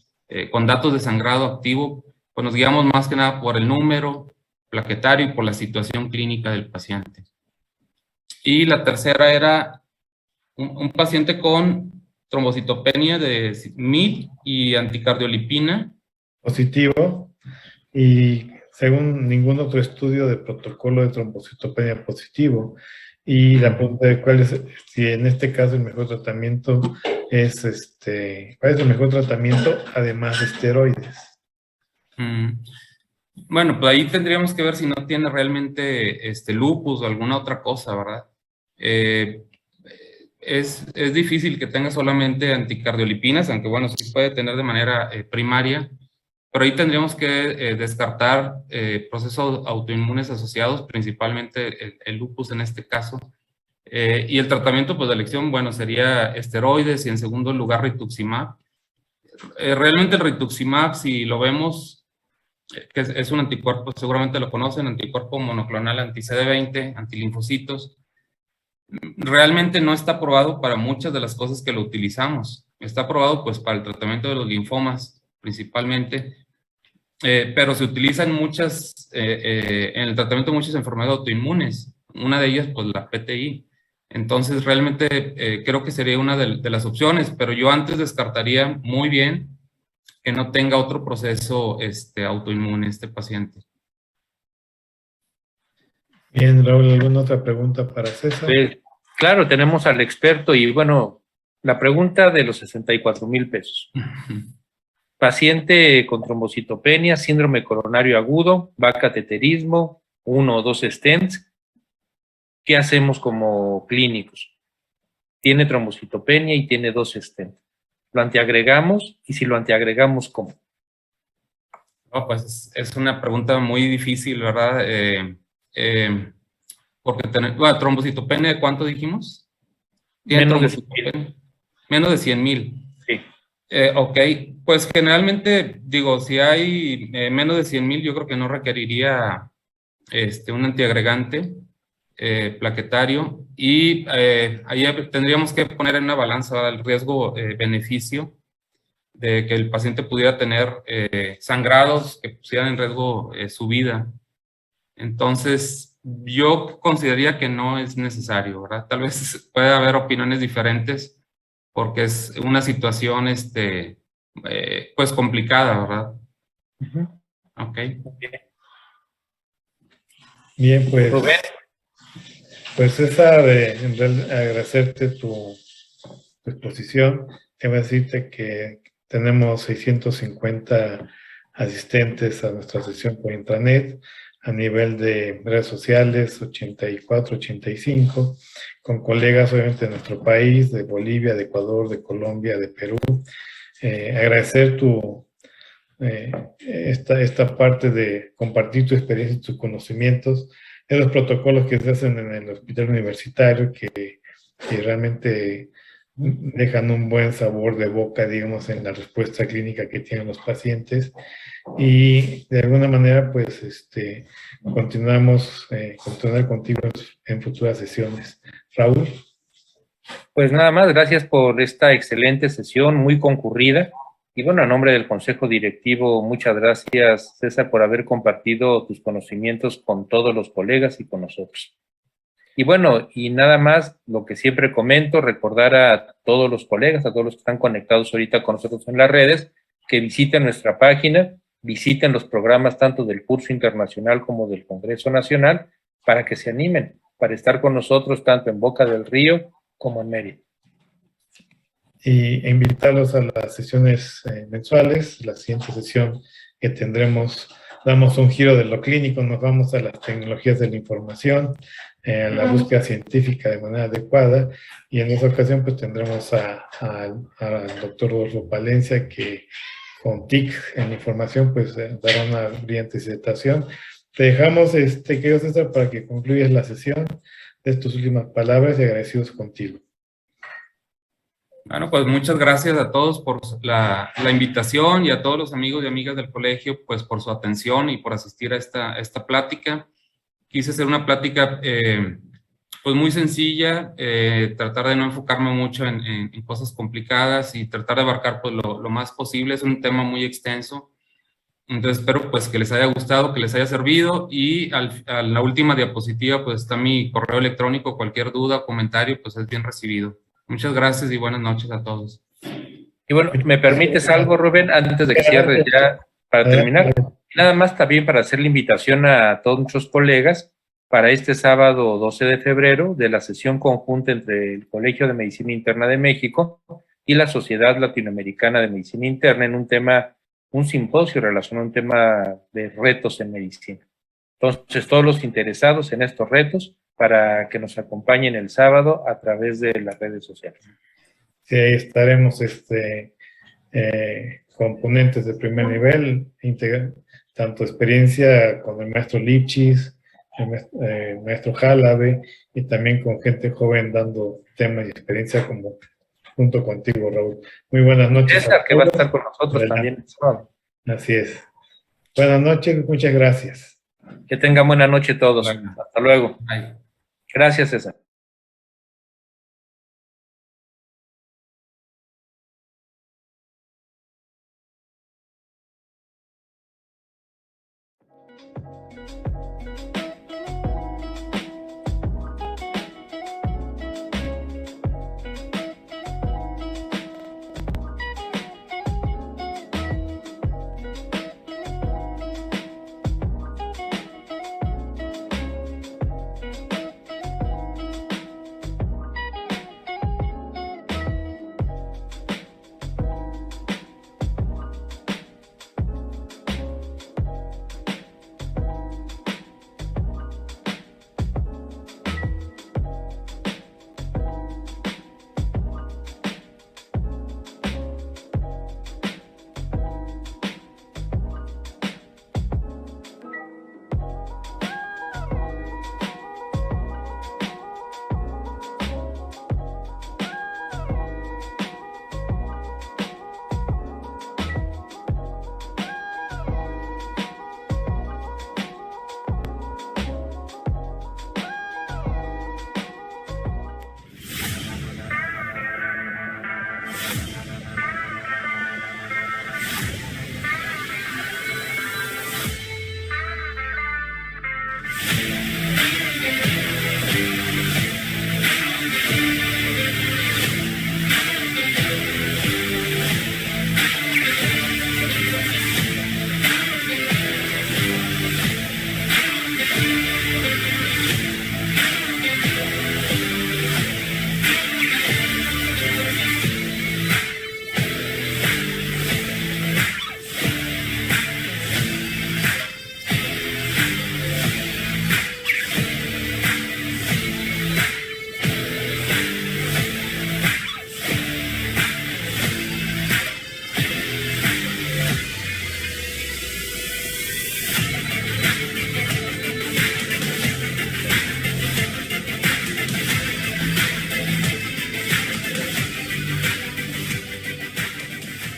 con datos de sangrado activo, pues nos guiamos más que nada por el número plaquetario y por la situación clínica del paciente. Y la tercera era un paciente con trombocitopenia de 1000 y anticardiolipina. Positivo, y según ningún otro estudio de protocolo de trombocitopenia positivo. Y la pregunta de cuál es, si en este caso el mejor tratamiento es, ¿cuál es el mejor tratamiento además de esteroides? Bueno, pues ahí tendríamos que ver si no tiene realmente lupus o alguna otra cosa, ¿verdad? Es difícil que tenga solamente anticardiolipinas, aunque bueno, sí puede tener de manera primaria, pero ahí tendríamos que descartar procesos autoinmunes asociados, principalmente el lupus en este caso. Y el tratamiento pues, de elección, bueno, sería esteroides y en segundo lugar rituximab. Realmente el rituximab, si lo vemos, que es un anticuerpo, seguramente lo conocen, anticuerpo monoclonal anti-CD20, antilinfocitos. Realmente no está aprobado para muchas de las cosas que lo utilizamos. Está aprobado pues para el tratamiento de los linfomas principalmente, pero se utilizan en el tratamiento de muchas enfermedades autoinmunes, una de ellas, pues la PTI. Entonces, realmente creo que sería una de las opciones, pero yo antes descartaría muy bien que no tenga otro proceso autoinmune este paciente. Bien, Raúl, ¿alguna otra pregunta para César? Pues, claro, tenemos al experto y bueno, la pregunta de los 64,000 pesos. Paciente con trombocitopenia, síndrome coronario agudo, va a cateterismo, 1 o 2 stents. ¿Qué hacemos como clínicos? Tiene trombocitopenia y tiene 2 stents. ¿Lo antiagregamos? Y si lo antiagregamos, ¿cómo? Oh, pues es una pregunta muy difícil, ¿verdad? Porque trombocitopenia, ¿cuánto dijimos? ¿Tiene Menos de trombocitopenia? 100,000. Menos de 100,000. Sí. Ok, pues generalmente, digo, si hay menos de 100,000, yo creo que no requeriría un antiagregante plaquetario y ahí tendríamos que poner en una balanza el riesgo-beneficio de que el paciente pudiera tener sangrados que pusieran en riesgo su vida. Entonces, yo consideraría que no es necesario, ¿verdad? Tal vez puede haber opiniones diferentes porque es una situación, pues complicada, ¿verdad? Ok. Bien, Rubén. pues César, en realidad agradecerte tu exposición. Debo decirte que tenemos 650 asistentes a nuestra sesión por intranet, a nivel de redes sociales, 84, 85, con colegas obviamente de nuestro país, de Bolivia, de Ecuador, de Colombia, de Perú. Agradecer esta parte de compartir tu experiencia y tus conocimientos de los protocolos que se hacen en el hospital universitario, que realmente dejan un buen sabor de boca, digamos, en la respuesta clínica que tienen los pacientes. Y de alguna manera, pues, continuar contigo en futuras sesiones. Raúl. Pues nada más, gracias por esta excelente sesión, muy concurrida. Y bueno, a nombre del Consejo Directivo, muchas gracias, César, por haber compartido tus conocimientos con todos los colegas y con nosotros. Y bueno, y nada más, lo que siempre comento, recordar a todos los colegas, a todos los que están conectados ahorita con nosotros en las redes, que visiten nuestra página, visiten los programas tanto del curso internacional como del Congreso Nacional, para que se animen, para estar con nosotros tanto en Boca del Río como en Mérida. E invitarlos a las sesiones mensuales. La siguiente sesión que tendremos, damos un giro de lo clínico, nos vamos a las tecnologías de la información, a la búsqueda científica de manera adecuada, y en esa ocasión pues tendremos al doctor Rodolfo Palencia, que con TIC en información pues dará una brillante disertación. Te dejamos, querido César, para que concluyas la sesión de tus últimas palabras y agradecidos contigo. Bueno, pues muchas gracias a todos por la invitación y a todos los amigos y amigas del colegio, pues por su atención y por asistir a esta plática. Quise hacer una plática pues muy sencilla, tratar de no enfocarme mucho en cosas complicadas y tratar de abarcar pues lo más posible. Es un tema muy extenso. Entonces espero pues que les haya gustado, que les haya servido, y a la última diapositiva pues está mi correo electrónico. Cualquier duda o comentario pues es bien recibido. Muchas gracias y buenas noches a todos. Y bueno, ¿me permites algo, Rubén, antes de que cierres ya para terminar? Nada más también para hacer la invitación a todos nuestros colegas para este sábado 12 de febrero de la sesión conjunta entre el Colegio de Medicina Interna de México y la Sociedad Latinoamericana de Medicina Interna en un tema, un simposio relacionado a un tema de retos en medicina. Entonces, todos los interesados en estos retos, para que nos acompañen el sábado a través de las redes sociales. Sí, ahí estaremos componentes de primer nivel, tanto experiencia con el maestro Lipchitz, el maestro Jalabe, y también con gente joven dando temas y experiencia como junto contigo, Raúl. Muy buenas noches. César, que va a estar con nosotros también el sábado. Así es. Buenas noches, muchas gracias. Que tengan buena noche todos. Bueno. Hasta luego. Bye. Gracias, César.